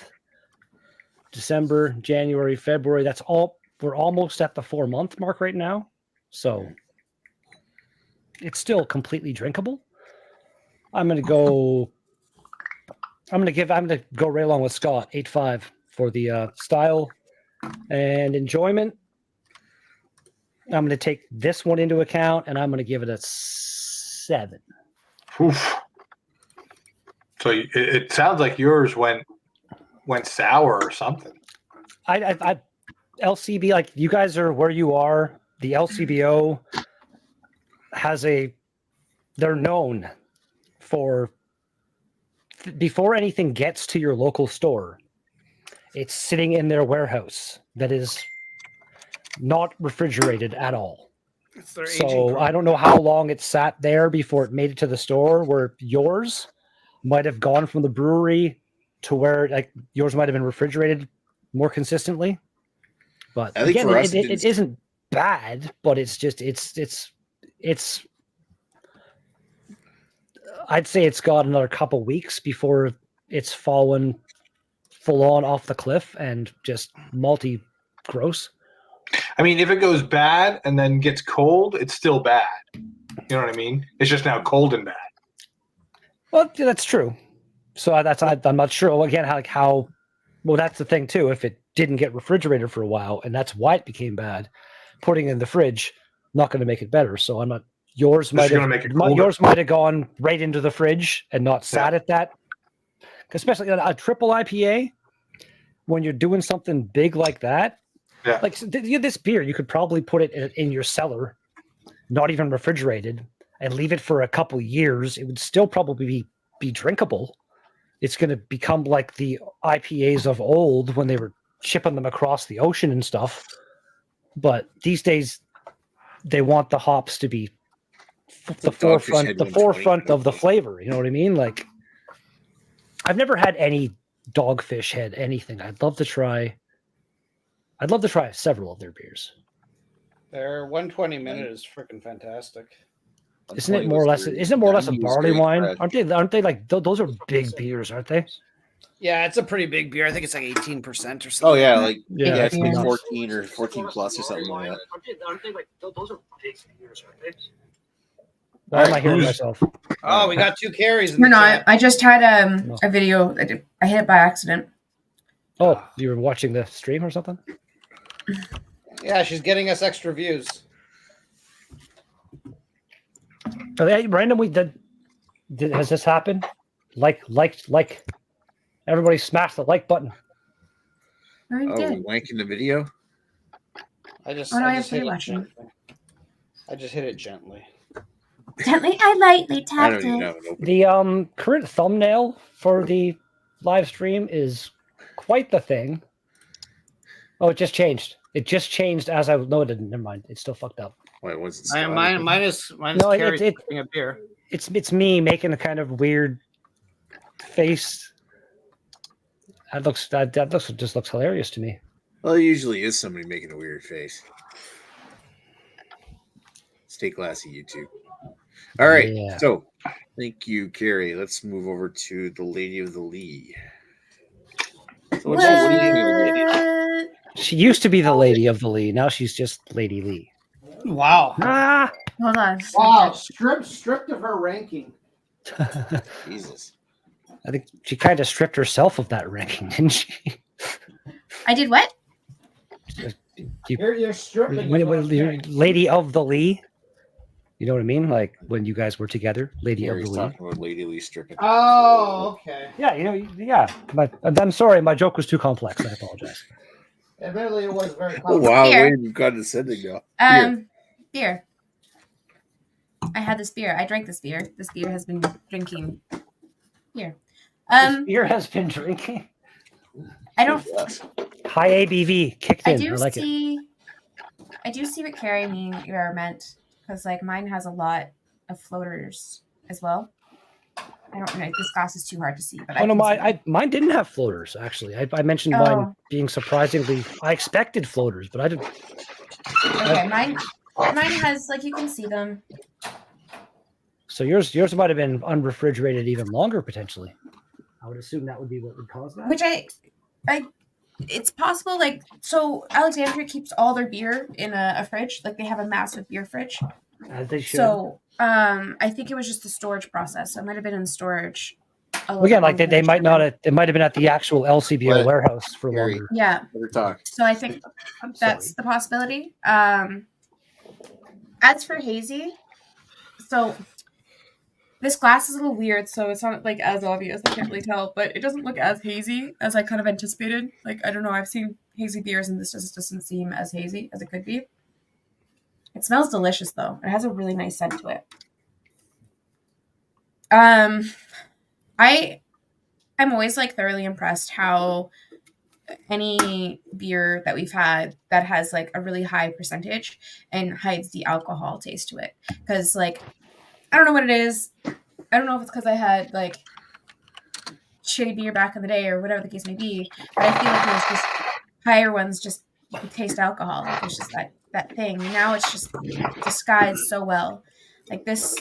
December, January, February. That's all. We're almost at the 4-month mark right now. So it's still completely drinkable. I'm going to go right along with Scott, 8.5 for the style and enjoyment. I'm going to take this one into account, and I'm going to give it a 7. Oof. So it sounds like yours went sour or something. I LCB, like you guys are where you are. The LCBO they're known for before anything gets to your local store, it's sitting in their warehouse that is not refrigerated at all. It's their aging So process. I don't know how long it sat there before it made it to the store, where yours might have gone from the brewery to where like yours might have been refrigerated more consistently. But I think again, for us, it isn't bad, but it's just it's I'd say it's got another couple weeks before it's fallen full on off the cliff and just malty gross. I mean, if it goes bad and then gets cold, it's still bad. You know what I mean? It's just now cold and bad. Well, yeah, that's true. So I'm not sure again how. Well, that's the thing too. If it didn't get refrigerated for a while, and that's why it became bad, putting it in the fridge not going to make it better. So I'm not. Yours might have gone right into the fridge and not sat at that. Especially a triple IPA, when you're doing something big like that. Yeah. Like this beer, you could probably put it in your cellar, not even refrigerated, and leave it for a couple years. It would still probably be drinkable. It's going to become like the IPAs of old when they were shipping them across the ocean and stuff. But these days, they want the hops to be the forefront of the flavor. You know what I mean? Like, I've never had any Dogfish Head anything. I'd love to try several of their beers. Their 120 minute is freaking fantastic. Isn't it more or less a barley wine? Aren't they like those are big beers, aren't they? Yeah, it's a pretty big beer. I think it's like 18% or something. Oh yeah, Yeah, it's like 14 or 14 plus or something like that. Aren't they like those are big beers, aren't they? Why am I hearing myself? Oh, we got 2 carries. We're not. I just had a video. I hit it by accident. Oh, you were watching the stream or something? Yeah, she's getting us extra views. Are they randomly has this happened? Like. Everybody smash the like button. I already did. Wank in the video? I just hit it gently. gently. I just hit it gently. Gently, I lightly I tapped don't even it. have it open. The current thumbnail for the live stream is quite the thing. Oh, it just changed. It just changed as I noted. Never mind. It's still fucked up. Wait, was it Mine is No, Carrie sipping a beer. It's me making a kind of weird face. That just looks hilarious to me. Well, it usually is somebody making a weird face. Stay classy, you two. All right. Yeah. So, thank you, Carrie. Let's move over to the Lady of the Lee. So what do you think of the lady? She used to be the Lady of the Lee. Now she's just Lady Lee. Wow. Hold on. Wow. Stripped of her ranking. Jesus. I think she kind of stripped herself of that ranking, didn't she? I did what? You're stripping. You're Lady of the Lee. You know what I mean? Like when you guys were together, Lady Gary's of the Lee. talking about Lady Lee stripping. Oh, okay. Yeah, I'm sorry, my joke was too complex. I apologize. Admittedly, it was very Oh complex. wow, Beer. wait, you've got descending now. Beer. I had this beer. I drank this beer. This beer has been drinking beer. This beer has been drinking. I don't. High ABV kicked in. I do like see. I do see what Carrie meant because like mine has a lot of floaters as well. I don't know. This glass is too hard to see, but mine didn't have floaters. Actually, I mentioned mine being surprisingly. I expected floaters, but I didn't. Okay, mine has like you can see them. So yours might have been unrefrigerated even longer potentially. I would assume that would be what would cause that. Which it's possible. Like so, Alexandria keeps all their beer in a fridge. Like they have a massive beer fridge. As they should. So I think it was just the storage process. It might have been in storage. Again, like they might not have. It might have been at the actual LCBO warehouse for Gary. longer. Yeah. Better talk. So I think that's the possibility. As for hazy, so this glass is a little weird, so it's not like as obvious. I can't really tell, but it doesn't look as hazy as I kind of anticipated. Like I don't know, I've seen hazy beers, and this just doesn't seem as hazy as it could be. It smells delicious though. It has a really nice scent to it. I'm always like thoroughly impressed how any beer that we've had that has like a really high percentage and hides the alcohol taste to it. Because like, I don't know what it is. I don't know if it's because I had like shitty beer back in the day or whatever the case may be. But I feel like there's just higher ones just you can taste alcohol. Like it's just that thing. Now it's just disguised so well. Like this,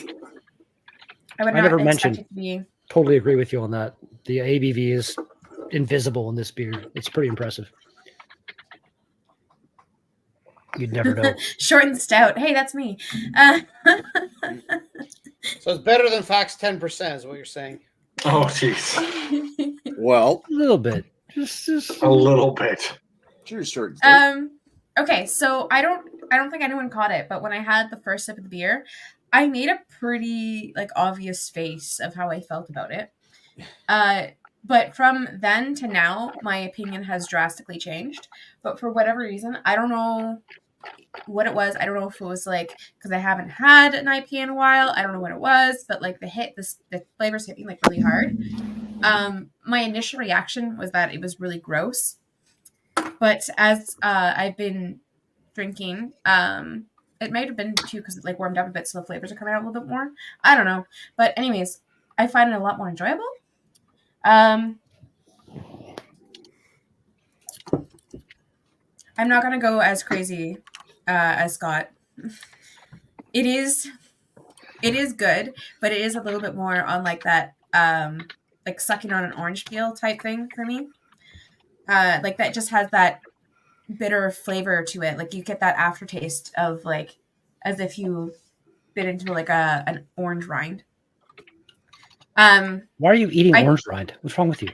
I would not never expect mentioned. it to be. Totally agree with you on that. The ABV is invisible in this beer. It's pretty impressive. You'd never know. Short and stout. Hey, that's me. So it's better than Fox 10%, is what you're saying. Oh, jeez. Well, A little bit. Just A little bit. cheers, short. Okay, so I don't think anyone caught it, but when I had the first sip of the beer, I made a pretty like obvious face of how I felt about it. But from then to now, my opinion has drastically changed. But for whatever reason, I don't know what it was. I don't know if it was like because I haven't had an IPA in a while. I don't know what it was, but like the flavors hit me like really hard. My initial reaction was that it was really gross. But as I've been drinking, it might have been too because it like warmed up a bit, so the flavors are coming out a little bit more. I don't know, but anyways, I find it a lot more enjoyable. I'm not gonna go as crazy as Scott. It is good, but it is a little bit more on like that like sucking on an orange peel type thing for me. Like that just has that bitter flavor to it. Like you get that aftertaste of like as if you bit into like an orange rind. why are you eating orange rind? What's wrong with you?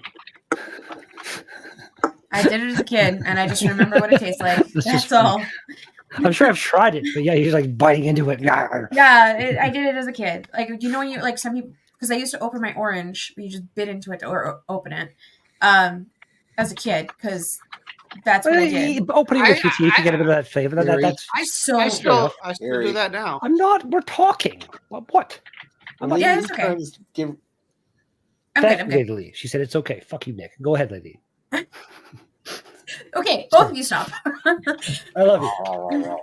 I did it as a kid, and I just remember what it tastes like. That's all. I'm sure I've tried it, but yeah, he's like biting into it. Yeah, I did it as a kid. Like you know when you like some people because I used to open my orange, but you just bit into it or open it. As a kid, because that's what I did. Opening with your teeth to get a bit of that flavor. I still do that now. I'm not. We're talking. What? Yeah, it's okay. I'm good. Lady Lee. She said it's okay. Fuck you, Nick. Go ahead, lady. Okay, both of you stop. I love you.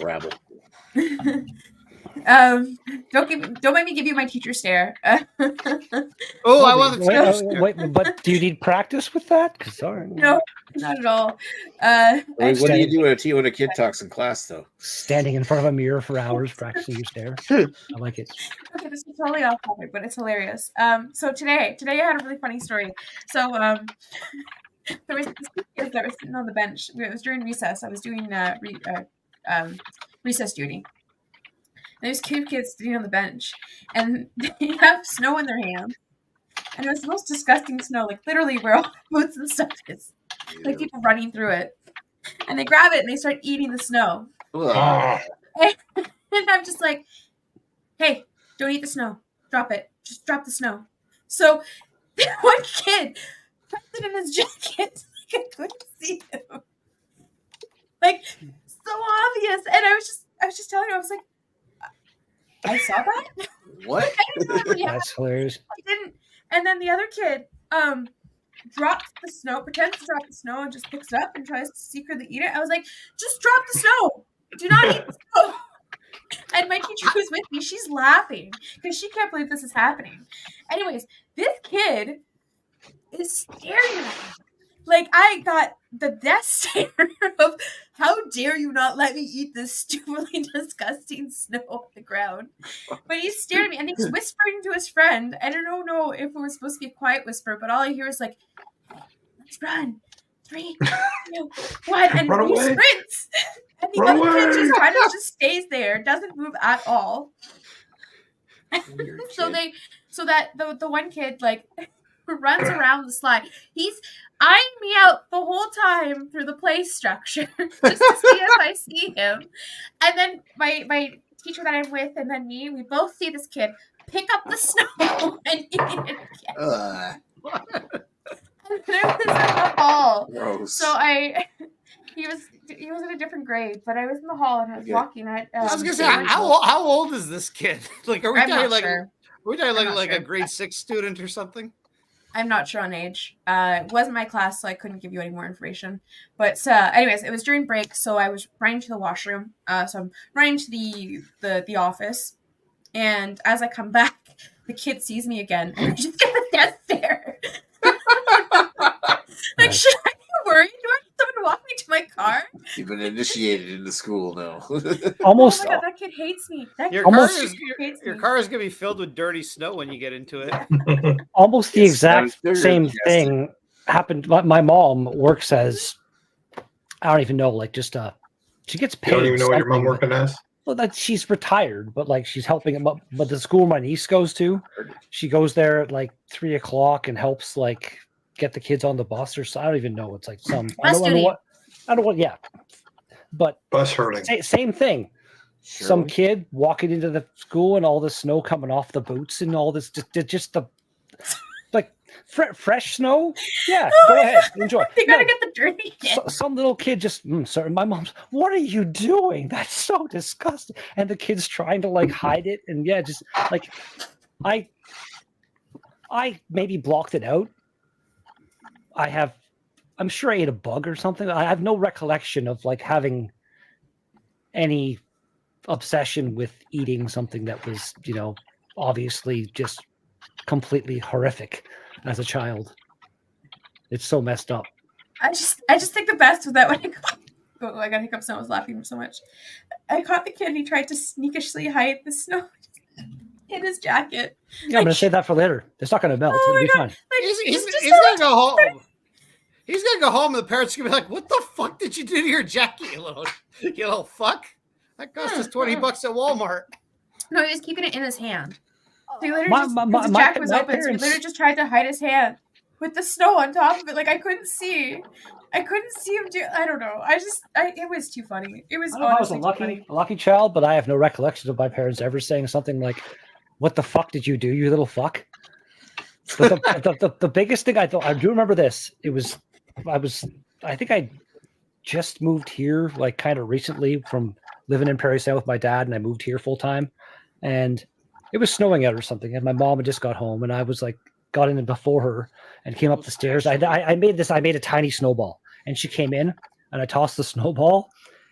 Rabble. Don't make me give you my teacher stare. Oh, I want the wait, teacher stare. wait, but do you need practice with that? Because sorry. No, not at all. What do you do when a kid talks in class, though? Standing in front of a mirror for hours practicing your stare. I like it. Okay, this is totally off topic, but it's hilarious. So today I had a really funny story. So there was these two kids that were sitting on the bench. It was during recess. I was doing recess duty. There's two kids sitting on the bench, and they have snow in their hand. And it was the most disgusting snow, like literally where all the boots and stuff is. Like people running through it. And they grab it and they start eating the snow. And I'm just like, hey, don't eat the snow. Drop it. Just drop the snow. So one kid puts it in his jacket. Like I couldn't see him. Like so obvious. And I was just telling her, I was like, I saw that. What? That's hilarious. I didn't. And then the other kid drops the snow, pretends to drop the snow, and just picks it up and tries to secretly eat it. I was like, just drop the snow. Do not eat the snow. And my teacher who's with me, she's laughing because she can't believe this is happening. Anyways, this kid is staring at me. Like, I got the death stare of, how dare you not let me eat this stupidly disgusting snow on the ground. But he's staring at me, and he's whispering to his friend. I don't know if it was supposed to be a quiet whisper, but all I hear is like, let's run. 3, 2, 1. And he sprints. And the other kid just kind of just stays there, doesn't move at all. So the one kid, like, runs around the slide. He's eyeing me out the whole time through the play structure just to see if I see him. And then my teacher that I'm with and then me, we both see this kid pick up the snow and eat it again. And there was in the hall. Gross. So he was in a different grade, but I was in the hall and I was walking. I was gonna say, how old is this kid? Like, are we I'm talking not sure. Are we talking like sure. a grade 6 student or something? I'm not sure on age. It wasn't my class, so I couldn't give you any more information. But anyways, it was during break, so I was running to the washroom. So I'm running to the office, and as I come back, the kid sees me again, and I just get the death stare. Like, should I be worried? Do I need someone to walk me to my car? You've been initiated into school now. Almost. Oh my god, that kid hates me. Your car is gonna be filled with dirty snow when you get into it. Almost the exact same thing happened. My mom works as, I don't even know, like just she gets paid. You don't even know what your mom working as? Well, that she's retired, but like she's helping him up. But the school my niece goes to, she goes there at like 3 o'clock and helps like get the kids on the bus or so. I don't even know. It's like some I don't know what. Yeah, but bus hurting. Same thing. Sure. Some kid walking into the school and all the snow coming off the boots and all this, just the like fresh snow. Yeah, go ahead, enjoy. They gotta get the dirty kid. Some little kid just, sorry, my mom's, what are you doing? That's so disgusting. And the kid's trying to like hide it. And yeah, just like, I maybe blocked it out. I'm sure I ate a bug or something. I have no recollection of like having any obsession with eating something that was, obviously just completely horrific as a child. It's so messed up. I just think the best was that when I got hiccups and I was laughing so much. I caught the kid and he tried to sneakishly hide the snow in his jacket. Yeah, I'm going to save that for later. It's not going to melt. It'll be fine. He's going to go home. He's going to go home and the parents are going to be like, what the fuck did you do to your jacket, you little fuck? That cost us $20 at Walmart. No, he was keeping it in his hand. So he literally his jacket was open, so he literally just tried to hide his hand with the snow on top of it. Like, I couldn't see him do. I don't know. It was too funny. It was honestly a lucky child, but I have no recollection of my parents ever saying something like, "What the fuck did you do, you little fuck?" But the biggest thing I do remember this. I think I just moved here, like kind of recently from living in Prairie Sound with my dad, and I moved here full time, and it was snowing out or something, and my mom had just got home, and I was like got in before her and came up the stairs. I made a tiny snowball, and she came in, and I tossed the snowball,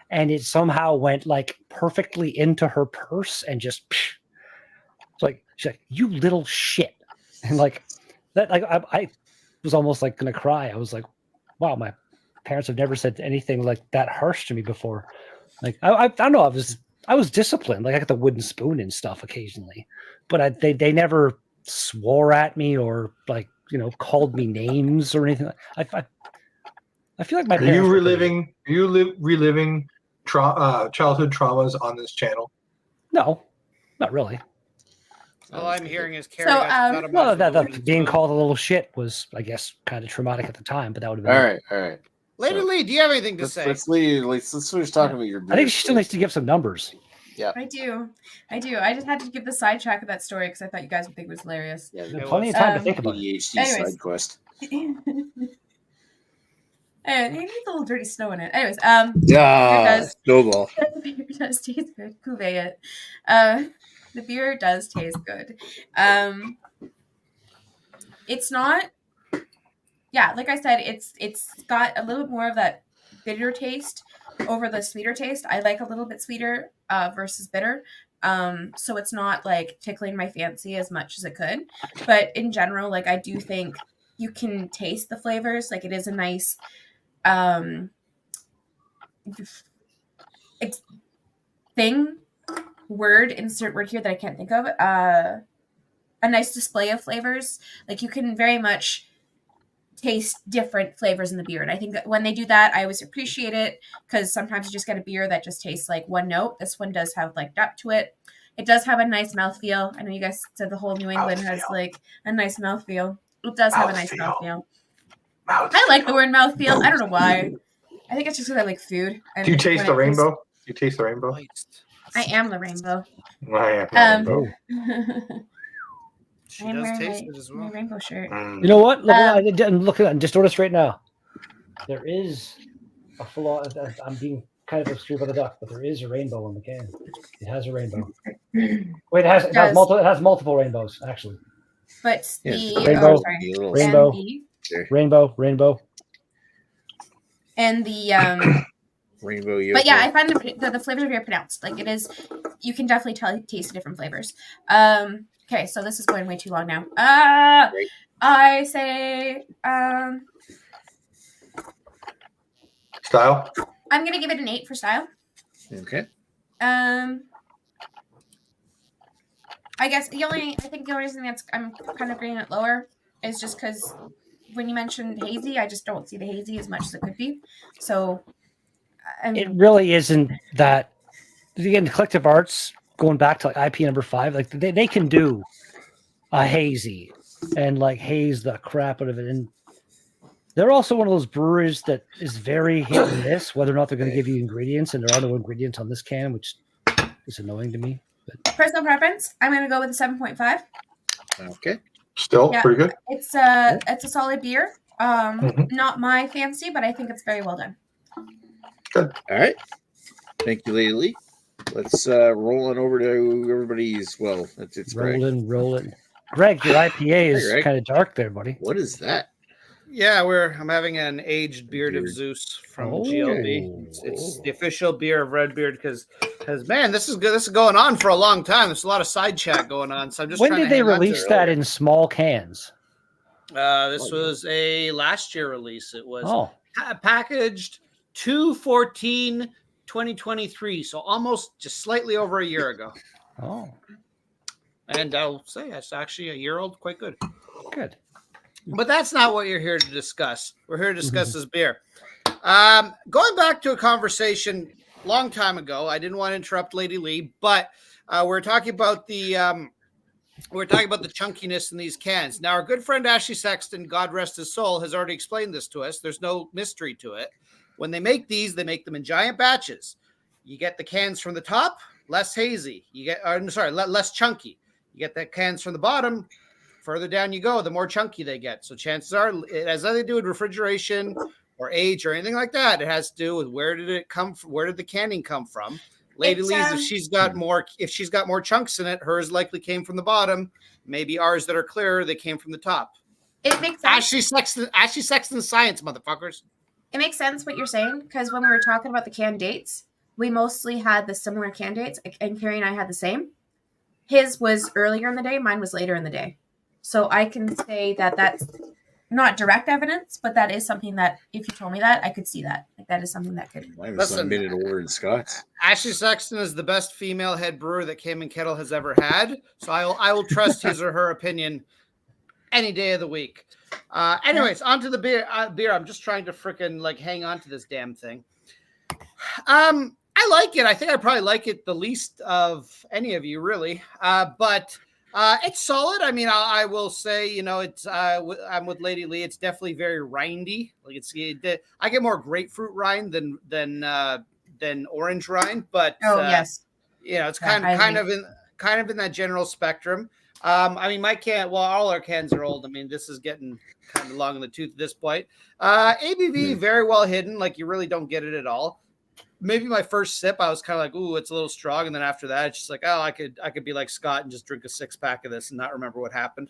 and it somehow went like perfectly into her purse and just. Psh. It's like she's like, "You little shit," and like that. Like I was almost like gonna cry. I was like, "Wow, my parents have never said anything like that harsh to me before." Like I don't know. I was disciplined. Like I got the wooden spoon and stuff occasionally, but they never swore at me or like called me names or anything. I feel like my parents. Are you reliving childhood traumas on this channel? No, not really. All I'm hearing is Carrie got that being called a little shit was, I guess, kind of traumatic at the time, but that would have been all right. Lady Lee, do you have anything to say? Let's finish talking about your beer. I think she still needs to give some numbers. Yeah, I do. I just had to give the sidetrack of that story because I thought you guys would think it was hilarious. Yeah, plenty of time to think about it. ADHD side quest. And it needs a little dirty snow in it. Anyways, snowball. The beer does taste good. Cuvée it. The beer does taste good. It's not. Yeah, like I said, it's got a little bit more of that bitter taste over the sweeter taste. I like a little bit sweeter versus bitter. So it's not like tickling my fancy as much as it could. But in general, like I do think you can taste the flavors. Like it is a nice insert word here that I can't think of. A nice display of flavors. Like you can very much taste different flavors in the beer. And I think that when they do that, I always appreciate it because sometimes you just get a beer that just tastes like one note. This one does have like depth to it. It does have a nice mouthfeel. I know you guys said the whole New England has like a nice mouthfeel. It does have a nice mouthfeel. I like the word mouthfeel. I don't know why. I think it's just because I like food. Do you taste the rainbow? Do you taste the rainbow? I am the rainbow. I am the rainbow. She does taste it as well. My rainbow shirt. You know what? I'm looking at just noticed right now. There is a flaw. I'm being kind of obscure by the duck, but there is a rainbow on the can. It has a rainbow. Wait, it has multiple rainbows actually. But rainbow, rainbow, and the rainbow. But yeah, I find the flavors are very pronounced. Like it is, you can definitely taste the different flavors. Okay, so this is going way too long now. I say style. I'm gonna give it an 8 for style. Okay. I guess the only reason that's I'm kind of grading it lower is just because when you mentioned hazy, I just don't see the hazy as much as it could be. So it really isn't that. Again, Collective Arts going back to like IP number 5, like they can do a hazy and like haze the crap out of it, and they're also one of those breweries that is very hit and miss whether or not they're going to give you ingredients, and there are no ingredients on this can, which is annoying to me. But personal preference, I'm going to go with a 7.5. Okay, still pretty good. It's a solid beer. Not my fancy, but I think it's very well done. Good. All right, thank you, Lady Lee. Let's roll on over to everybody's. Well, it's Greg. Rolling. Greg, your IPA is kind of dark there, buddy. What is that? Yeah, I'm having an aged Beard of Zeus from GLB. It's the official beer of Redbeard because man, this is good. This is going on for a long time. There's a lot of side chat going on. So I'm just. When did they release that in small cans? This was a last year release. It was packaged 2/14/2023, so almost just slightly over a year ago. Oh. And I'll say it's actually a year old, quite good. Good. But that's not what you're here to discuss. We're here to discuss this beer. Going back to a conversation long time ago, I didn't want to interrupt Lady Lee, but we're talking about the chunkiness in these cans. Now, our good friend Ashley Sexton, God rest his soul, has already explained this to us. There's no mystery to it. When they make these, they make them in giant batches. You get the cans from the top, less hazy. Less chunky. You get the cans from the bottom. Further down you go, the more chunky they get. So chances are it has nothing to do with refrigeration or age or anything like that. It has to do with where did it come from? Where did the canning come from? Lady Lee's, if she's got more chunks in it, hers likely came from the bottom. Maybe ours that are clearer, they came from the top. It makes sense. Ashley Sexton science, motherfuckers. It makes sense what you're saying, because when we were talking about the can dates, we mostly had the similar can dates, and Carrie and I had the same. His was earlier in the day, mine was later in the day. So I can say that that's not direct evidence, but that is something that if you told me that, I could see that. Like that is something that could. Mine was a minute older than Scott's. Ashley Sexton is the best female head brewer that Cayman Kettle has ever had. So I will trust his or her opinion any day of the week. Anyways, on to the beer. I'm just trying to freaking like hang on to this damn thing. I like it. I think I probably like it the least of any of you, really. But it's solid. I mean, I will say, you know, it's I'm with Lady Lee. It's definitely very rindy. Like I get more grapefruit rind than orange rind. But yes, you know, it's kind of in that general spectrum. I mean, my can. Well, all our cans are old. I mean, this is getting kind of long in the tooth at this point. ABV very well hidden. Like you really don't get it at all. Maybe my first sip, I was kind of like, "Ooh, it's a little strong," and then after that, it's just like, "Oh, I could be like Scott and just drink a 6-pack of this and not remember what happened."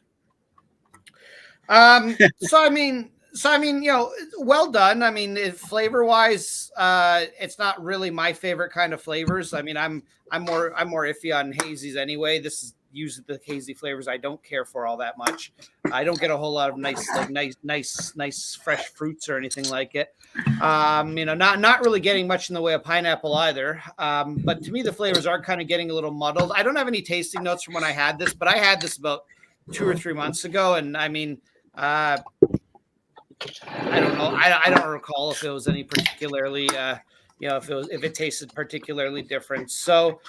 So I mean, you know, well done. I mean, flavor wise, it's not really my favorite kind of flavors. I mean, I'm more iffy on hazies anyway. This is usually the hazy flavors I don't care for all that much. I don't get a whole lot of nice fresh fruits or anything like it. You know, not really getting much in the way of pineapple either. But to me, the flavors are kind of getting a little muddled. I don't have any tasting notes from when I had this, but I had this about 2 or 3 months ago, and I mean, I don't know. I don't recall if it was any particularly, you know, if it tasted particularly different. So,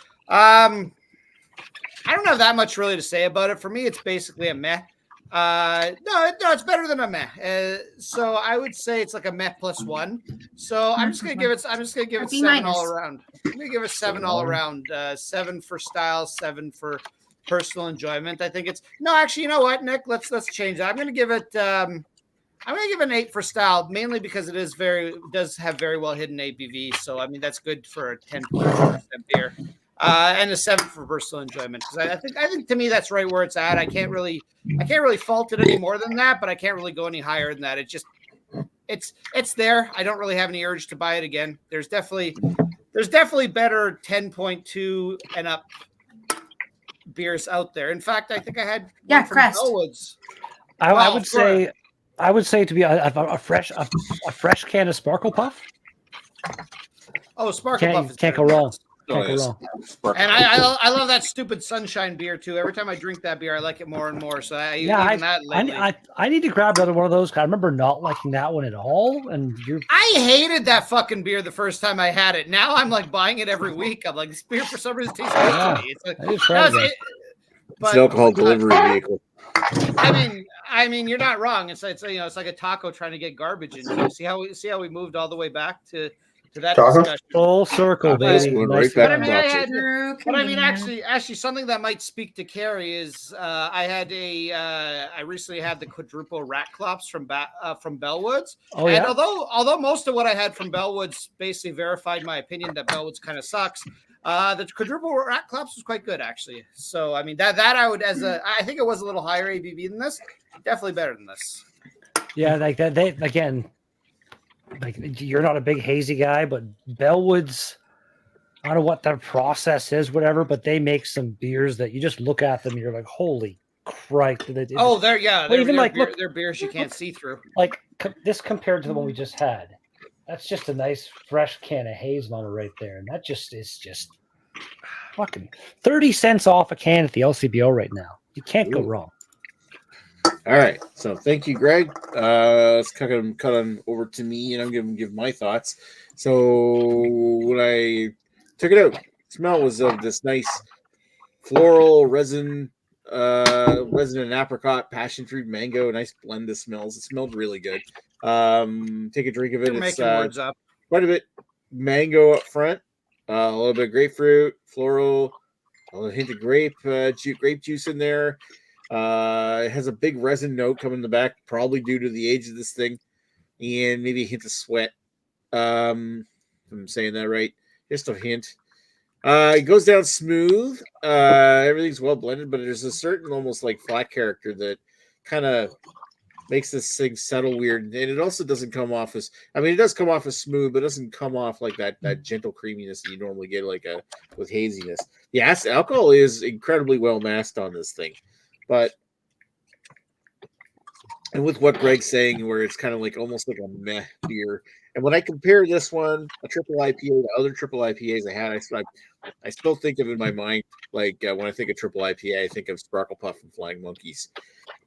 I don't have that much really to say about it. For me, it's basically a meh. No, it's better than a meh. So I would say it's like a meh +1. So I'm just gonna give it 7 all around. I'm gonna give it 7 all around. 7 for style, 7 for personal enjoyment. I think it's actually, you know what, Nick? Let's change that. I'm gonna give it an 8 for style, mainly because it does have very well hidden ABV. So I mean that's good for a 10% beer. And a 7 for personal enjoyment, because I think to me that's right where it's at. I can't really fault it any more than that, but I can't really go any higher than that. It's there. I don't really have any urge to buy it again. There's definitely better 10.2 and up beers out there. In fact, I think I had one from Crest. Bellwoods. I would say to be a fresh can of Sparkle Puff. Oh, Sparkle Puff is can't go wrong. Oh, yes. And I love that stupid sunshine beer too. Every time I drink that beer, I like it more and more. So I need to grab another one of those. I remember not liking that one at all. And I hated that fucking beer the first time I had it. Now I'm like buying it every week. I'm like, this beer for some reason tastes good to me. It's an alcohol delivery vehicle. I mean, you're not wrong. It's you know, it's like a taco trying to get garbage in here. See how we moved all the way back to that discussion. Full circle, baby. Right back but I mean, actually, something that might speak to Carrie is I recently had the quadruple rat clops from Bellwoods. Oh, and yeah? although most of what I had from Bellwoods basically verified my opinion that Bellwoods kind of sucks, the quadruple rat clops was quite good actually. So I mean that I would I think it was a little higher ABV than this. Definitely better than this. Yeah, like that. They again. Like you're not a big hazy guy, but Bellwoods, I don't know what their process is, whatever, but they make some beers that you just look at them and you're like, holy Christ. They're beers you can't see through. Like this compared to the one we just had. That's just a nice fresh can of haze mama right there. And that just is just fucking 30 cents off a can at the LCBO right now. You can't go wrong. All right, so thank you, Greg. Let's cut on over to me, and I'm going to give my thoughts. So when I took it out, smell was of this nice floral resin and apricot, passion fruit, mango, nice blend of smells. It smelled really good. Take a drink of it. You're it's making words up. Quite a bit mango up front, a little bit of grapefruit, floral, a little hint of grape juice in there. It has a big resin note coming in the back, probably due to the age of this thing, and maybe a hint of sweat. If I'm saying that right, just a hint. It goes down smooth. Everything's well blended, but there's a certain almost like flat character that kind of makes this thing settle weird. And it also doesn't come off as, I mean, it does come off as smooth, but it doesn't come off like that gentle creaminess that you normally get with haziness. The alcohol is incredibly well masked on this thing, but and with what Greg's saying, where it's kind of like almost like a meh beer. And when I compare this one, a triple IPA, to other triple IPAs I had, I still think of in my mind, like when I think of triple IPA, I think of Sparkle Puff and Flying Monkeys.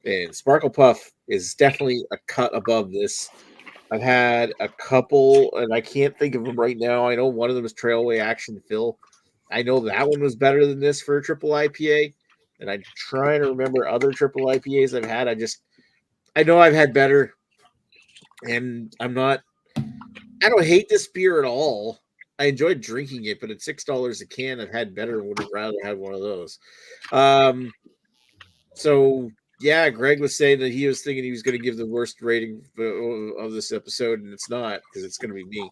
And Sparkle Puff is definitely a cut above this. I've had a couple, and I can't think of them right now. I know one of them is Trailway Action Fill. I know that one was better than this for a triple IPA. And I'm trying to remember other triple IPAs I've had. I know I've had better, and I don't hate this beer at all. I enjoyed drinking it, but at $6 a can, I've had better and would have rather had one of those. So yeah, Greg was saying that he was thinking he was going to give the worst rating of this episode, and it's not, because it's going to be me.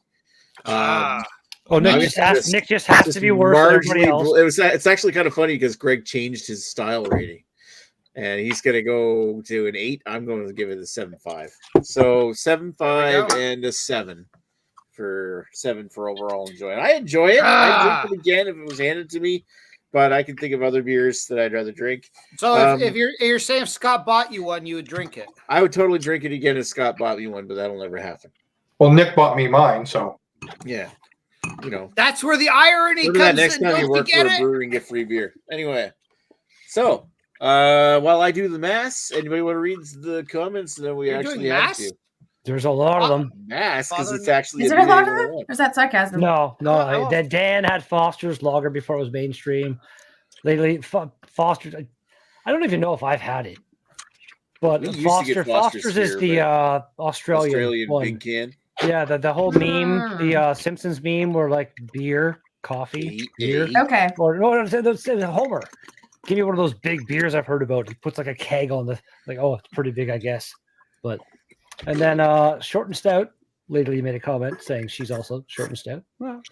Nick just has to be worse than everybody else. It's actually kind of funny because Greg changed his style rating. And he's going to go to an 8. I'm going to give it a 7.5. So 7.5 and a 7 for overall enjoyment. I enjoy it. I'd drink it again if it was handed to me, but I can think of other beers that I'd rather drink. So if you're saying if Scott bought you one, you would drink it. I would totally drink it again if Scott bought me one, but that'll never happen. Well, Nick bought me mine, so yeah, that's where the irony comes in. Next time you work for a brewery and get free beer. Anyway, so. While I do the mass, anybody want to read the comments? And then we actually have to. There's a lot of them. Mass, because it's actually. Is there a lot of them? Or is that sarcasm? No. Dan had Foster's lager before it was mainstream. Lately, Foster's. I don't even know if I've had it, but Foster's is the Australian one. Big can. Yeah, the whole meme, the Simpsons meme, where like beer, coffee, beer. Okay. Or no, it's Homer. Give me one of those big beers I've heard about. He puts like a keg on the it's pretty big, I guess. But and then short and stout. Lately made a comment saying she's also short and stout. Well,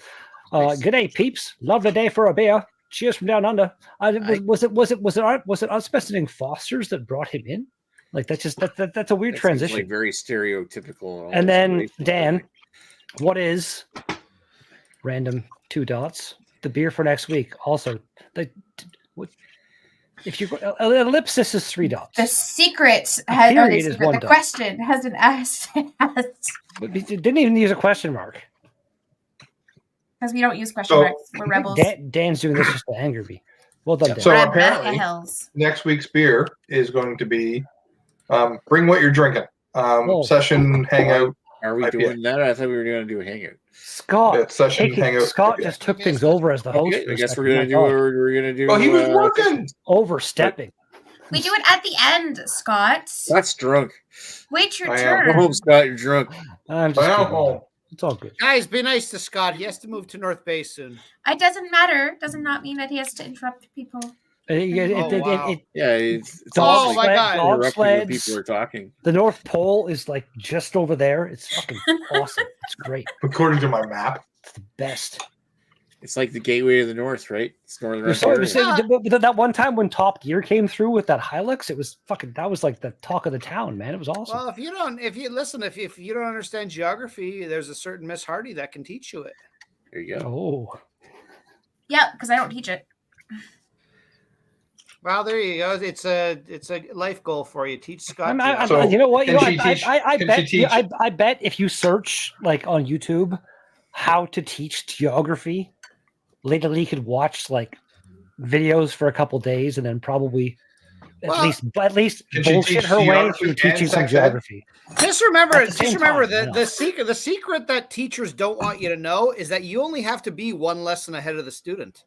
good day, peeps. Lovely day for a beer. Cheers from down under. Was it us mentioning Foster's that brought him in? Like that's a weird transition. Like very stereotypical. And then Dan, what is random 2 dots? The beer for next week. Also, if you ellipsis is 3 dots. The secret has the question has an S. But he didn't even use a question mark. Because we don't use question marks. We're rebels. Dan's doing this just to anger me. Well done, Dan. So apparently, next week's beer is going to be bring what you're drinking. Session hangout. Are we doing that? I thought we were going to do a hangout. Scott just took things over as the host. I guess we're going to do. Oh, he was working. Overstepping. We do it at the end, Scott. That's drunk. Wait your turn. Go home, Scott. You're drunk. I'm just kidding. It's all good. Guys, be nice to Scott. He has to move to North Bay soon. It doesn't matter. Does not mean that he has to interrupt people. It's oh my God! When people are talking. The North Pole is like just over there. It's fucking awesome. It's great. According to my map, it's the best. It's like the gateway of the North, right? It's northern. That one time when Top Gear came through with that Hilux, it was fucking. That was like the talk of the town, man. It was awesome. Well, if you don't understand geography, there's a certain Miss Hardy that can teach you it. There you go. Oh. Yeah, because I don't teach it. Well, there you go. It's a life goal for you. Teach Scott. You know what? I bet if you search like on YouTube how to teach geography, lately you could watch like videos for a couple days and then probably at least bullshit her way through teaching some geography. Just remember the secret that teachers don't want you to know is that you only have to be one lesson ahead of the student.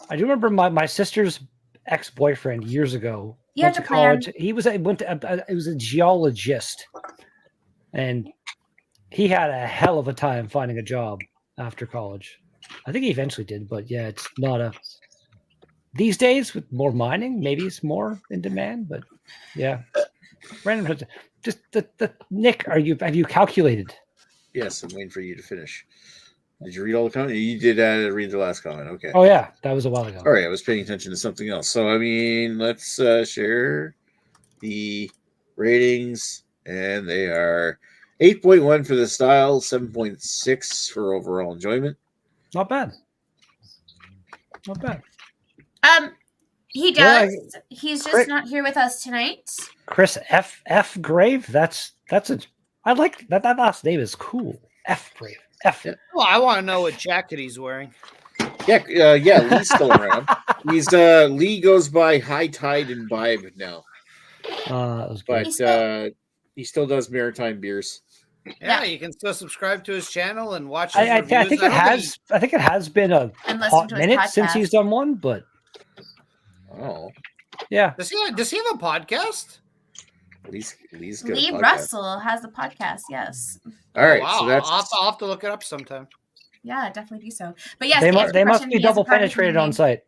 I do remember my sister's ex-boyfriend years ago went to college. He was a geologist, and he had a hell of a time finding a job after college. I think he eventually did, but yeah, it's not a. These days with more mining, maybe it's more in demand, but yeah. Random. Just the Nick, have you calculated? Yes, I'm waiting for you to finish. Did you read all the comments? You did read the last comment. Okay. Oh yeah, that was a while ago. All right, I was paying attention to something else. So I mean, let's share the ratings, and they are 8.1 for the style, 7.6 for overall enjoyment. Not bad. Not bad. He does. He's just not here with us tonight. Chris F Grave. That's a. I like that. That last name is cool. F Grave. F. Yeah. Well, I want to know what jacket he's wearing. Yeah. Lee's still around. He's Lee goes by High Tide and Vibe now. That was But good. he still does maritime beers. Yeah, you can still subscribe to his channel and watch his I reviews. think it has. I think it has been a hot minute since he's done one, but oh yeah. Does he have a podcast? Lee's Lee Russell has a podcast. Yes. All right, wow. so that's I'll have to look it up sometime. Yeah, definitely do so. But yes, they must be double penetrated on site.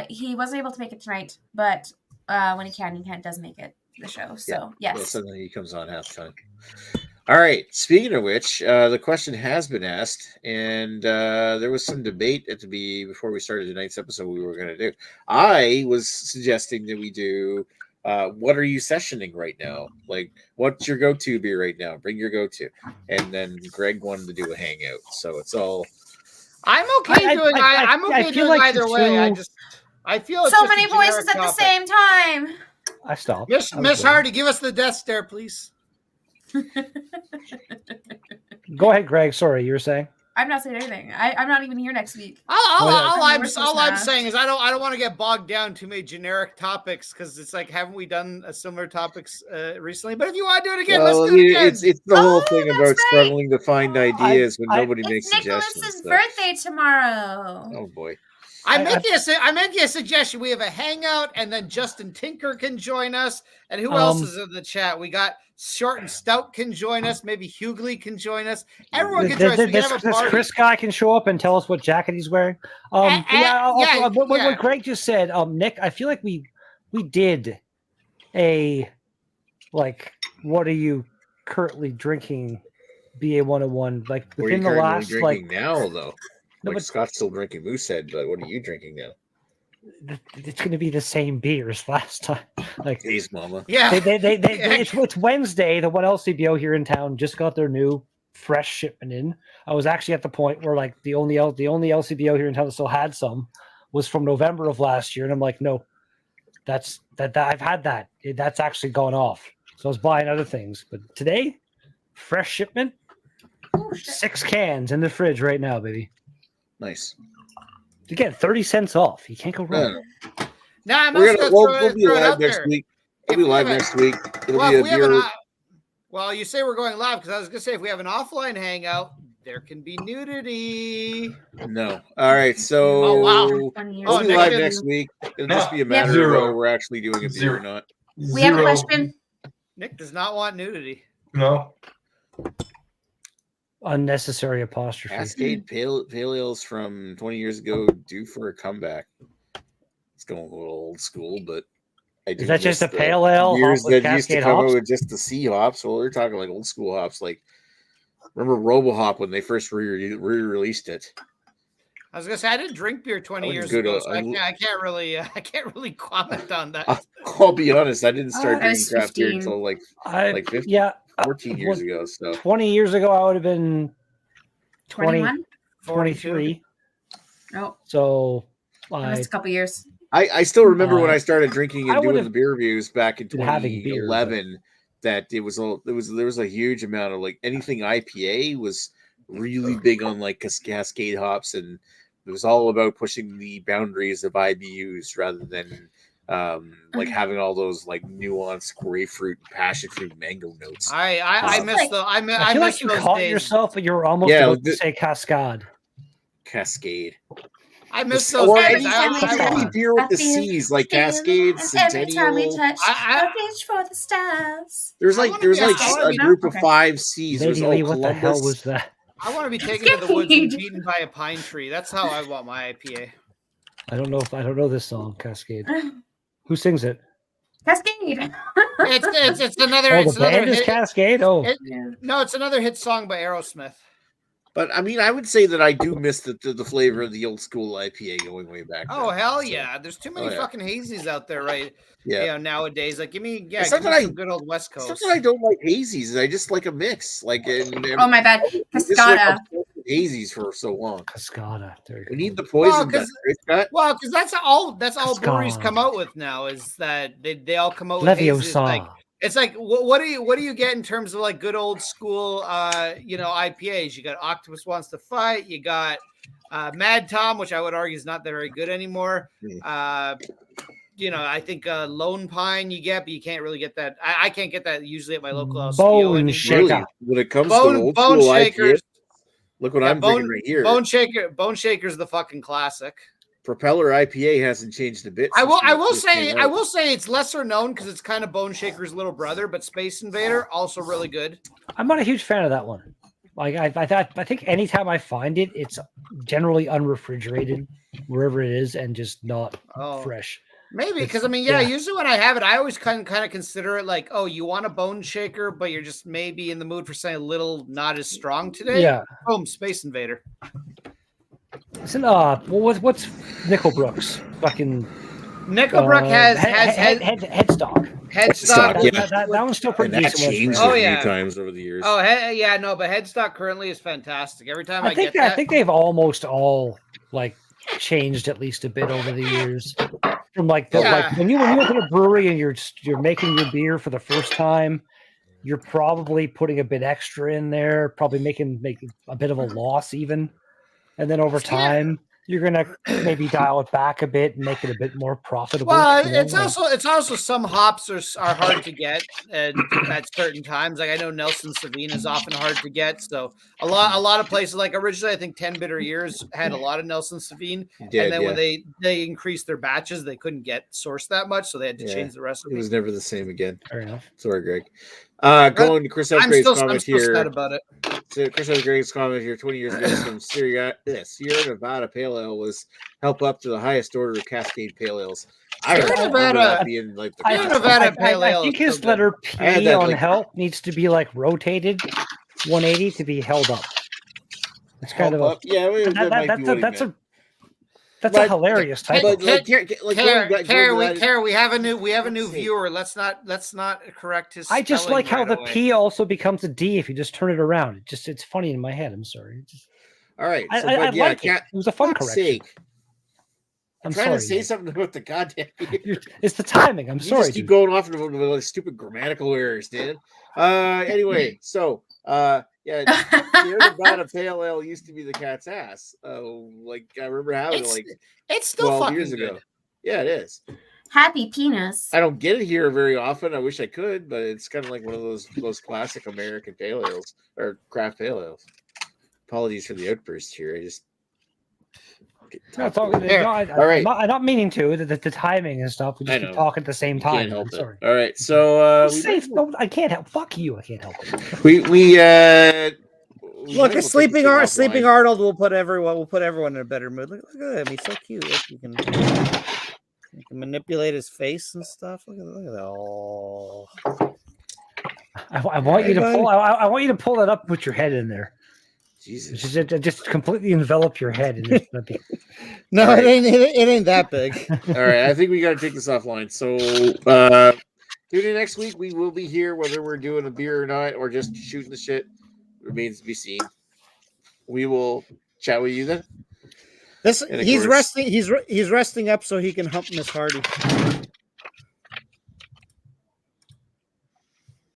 He wasn't able to make it tonight, but when he does make it the show. So yes, well, suddenly he comes on half time. All right. Speaking of which, the question has been asked, and there was some debate before we started tonight's episode. What we were going to do. I was suggesting that we do. What are you sessioning right now? Like, what's your go-to beer right now? Bring your go-to. And then Greg wanted to do a hangout, so it's all. I'm okay doing. I'm okay doing like either way. I feel it's so many voices at the same time. I stopped. Miss Hardy, give us the death stare, please. Go ahead, Greg. Sorry, you were saying. I'm not saying anything. I'm not even here next week. All I'm saying is I don't want to get bogged down too many generic topics because it's like, haven't we done a similar topics recently? But if you want to do it again, let's do it again. It's the whole thing about struggling to find ideas when nobody makes suggestions. It's Nicholas's birthday tomorrow. Oh boy. I make you a suggestion. We have a hangout, and then Justin Tinker can join us. And who else is in the chat? We got Short and Stout can join us. Maybe Hughley can join us. Everyone can join us. We can have a party. This Chris guy can show up and tell us what jacket he's wearing. What Greg just said, Nick, I feel like we did a what are you currently drinking? BA 101 like within the last now though. No, but Scott's still drinking Moosehead, but what are you drinking now? It's going to be the same beer as last time. Like, geez, mama. Yeah. It's Wednesday. The one LCBO here in town just got their new fresh shipment in. I was actually at the point where like the only LCBO here in town that still had some was from November of last year, and I'm like, no, that I've had that. That's actually gone off. So I was buying other things, but today, fresh shipment, 6 cans in the fridge right now, baby. Nice. You get 30 cents off. You can't go wrong. We'll be live next week. We'll be live next week. It'll be a beer. Well, you say we're going live because I was going to say if we have an offline hangout, there can be nudity. No. All right. So we'll be live next week. It'll just be a matter of whether we're actually doing a beer or not. We have a question. Nick does not want nudity. No. Unnecessary apostrophe. Cascade Pale Ales from 20 years ago due for a comeback. It's going a little old school, but is that just a pale ale? Years that used to come out with just the C hops. Well, we're talking like old school hops. Like remember RoboHop when they first re-released it. I was gonna say I didn't drink beer 20 years ago, so I can't really comment on that. I'll be honest, I didn't start drinking craft beer until like 14 years ago. So 20 years ago, I would have been 21, 23. Oh, so a couple years. I still remember when I started drinking and doing the beer reviews back in 2011. That there was a huge amount of like anything IPA was really big on like Cascade hops, and it was all about pushing the boundaries of IBUs rather than like having all those like nuanced grapefruit, passion fruit, mango notes. I miss the I feel miss like you those caught days. yourself, but you were almost about to say Cascade. I miss those days. Any beer with the C's like Cascade, Centennial. Reach for the stars. There's like a group of 5 C's. There's what the hell was that? I want to be taken to the woods and beaten by a pine tree. That's how I want my IPA. I don't know this song, Cascade. Who sings it? Cascade. It's another. Oh, the band is Cascade. Oh, no, it's another hit song by Aerosmith. But I mean, I would say that I do miss the flavor of the old school IPA going way back. Oh then. hell So, yeah! There's too many fucking hazies out there, right? Yeah. Nowadays, like give me It's some not that good old West Coast. It's not that I don't like hazies. I just like a mix. Like, Oh my bad, Cascada. Hazies for so long. Cascada. We need the poison. Well, because that's all breweries come out with now. Is that they all come out with hazies. It's like what do you get in terms of like good old school IPAs? You got Octopus Wants to Fight, you got Mad Tom, which I would argue is not very good anymore. I think Lone Pine you get, but you can't really get that. I can't get that usually at my local Bone Shaker. When it comes to old Bone school Shakers, IPA, look what I'm drinking right here. Bone Shaker's the fucking classic. Propeller IPA hasn't changed a bit. I will say it's lesser known because it's kind of Bone Shaker's little brother, but Space Invader also really good. I'm not a huge fan of that one. Like I think anytime I find it, it's generally unrefrigerated wherever it is and just not fresh. Maybe because usually when I have it, I always kind of consider it like, oh, you want a Bone Shaker, but you're just maybe in the mood for something a little not as strong today. Yeah. Boom, Space Invader. Isn't what's Nickelbrook's fucking Nickelbrook has headstock. Headstock, yeah. That one's still pretty and that decent. changed a few times over the years. Oh, but Headstock currently is fantastic. Every time I think they've almost all like changed at least a bit over the years. From like when you open a brewery and you're making your beer for the first time, you're probably putting a bit extra in there, probably making a bit of a loss even. And then over time, you're gonna maybe dial it back a bit and make it a bit more profitable. Well, it's also some hops are hard to get at certain times. Like I know Nelson Sauvin is often hard to get. So a lot of places, like originally I think 10 Bitter Years had a lot of Nelson Sauvin, and then when they increased their batches, they couldn't get sourced that much, so they had to change the recipe. It was never the same again. Fair enough. Sorry, Greg. Going to Chris Upgrade's comment here. I'm still sad about it. So Chris Upgrade's comment here. 20 years ago, some Sierra Nevada Pale Ale was help up to the highest order of Cascade Pale Ales. Sierra Nevada Pale Ale. I think his letter P on help needs to be like rotated 180 to be held up. It's kind of up. That's a hilarious title. Care, we have a new viewer. Let's not correct his. I just like how the P also becomes a D if you just turn it around. It's funny in my head. I'm sorry. All right. So, I like it. It was a fun correction. I'm trying to say something about the goddamn. It's the timing. I'm sorry. Just keep going off with stupid grammatical errors, Dan. Anyway, so Sierra Nevada Pale Ale used to be the cat's ass. Like I remember having it's still 12 fucking years ago. good. Yeah, it is. Happy penis. I don't get it here very often. I wish I could, but it's kind of like one of those classic American pale ales or craft pale ales. Apologies for the outburst here. I just. All right. I'm not meaning to. The timing and stuff. We just keep talking at the same time. Can't help sorry. It. All right. So I can't help. Fuck you. I can't help it. We look, sleeping Arnold will put everyone in a better mood. Look at him. He's so cute. Look, you can manipulate his face and stuff. Look at that. Oh. I want you to pull. I want you to pull that up. Put your head in there. Jesus. Just completely envelop your head. No, right. It ain't that big. All right, I think we got to take this offline. So, tune in next week. We will be here, whether we're doing a beer or not, or just shooting the shit. Remains to be seen. We will chat with you then. He's resting. He's resting up so he can hump Miss Hardy.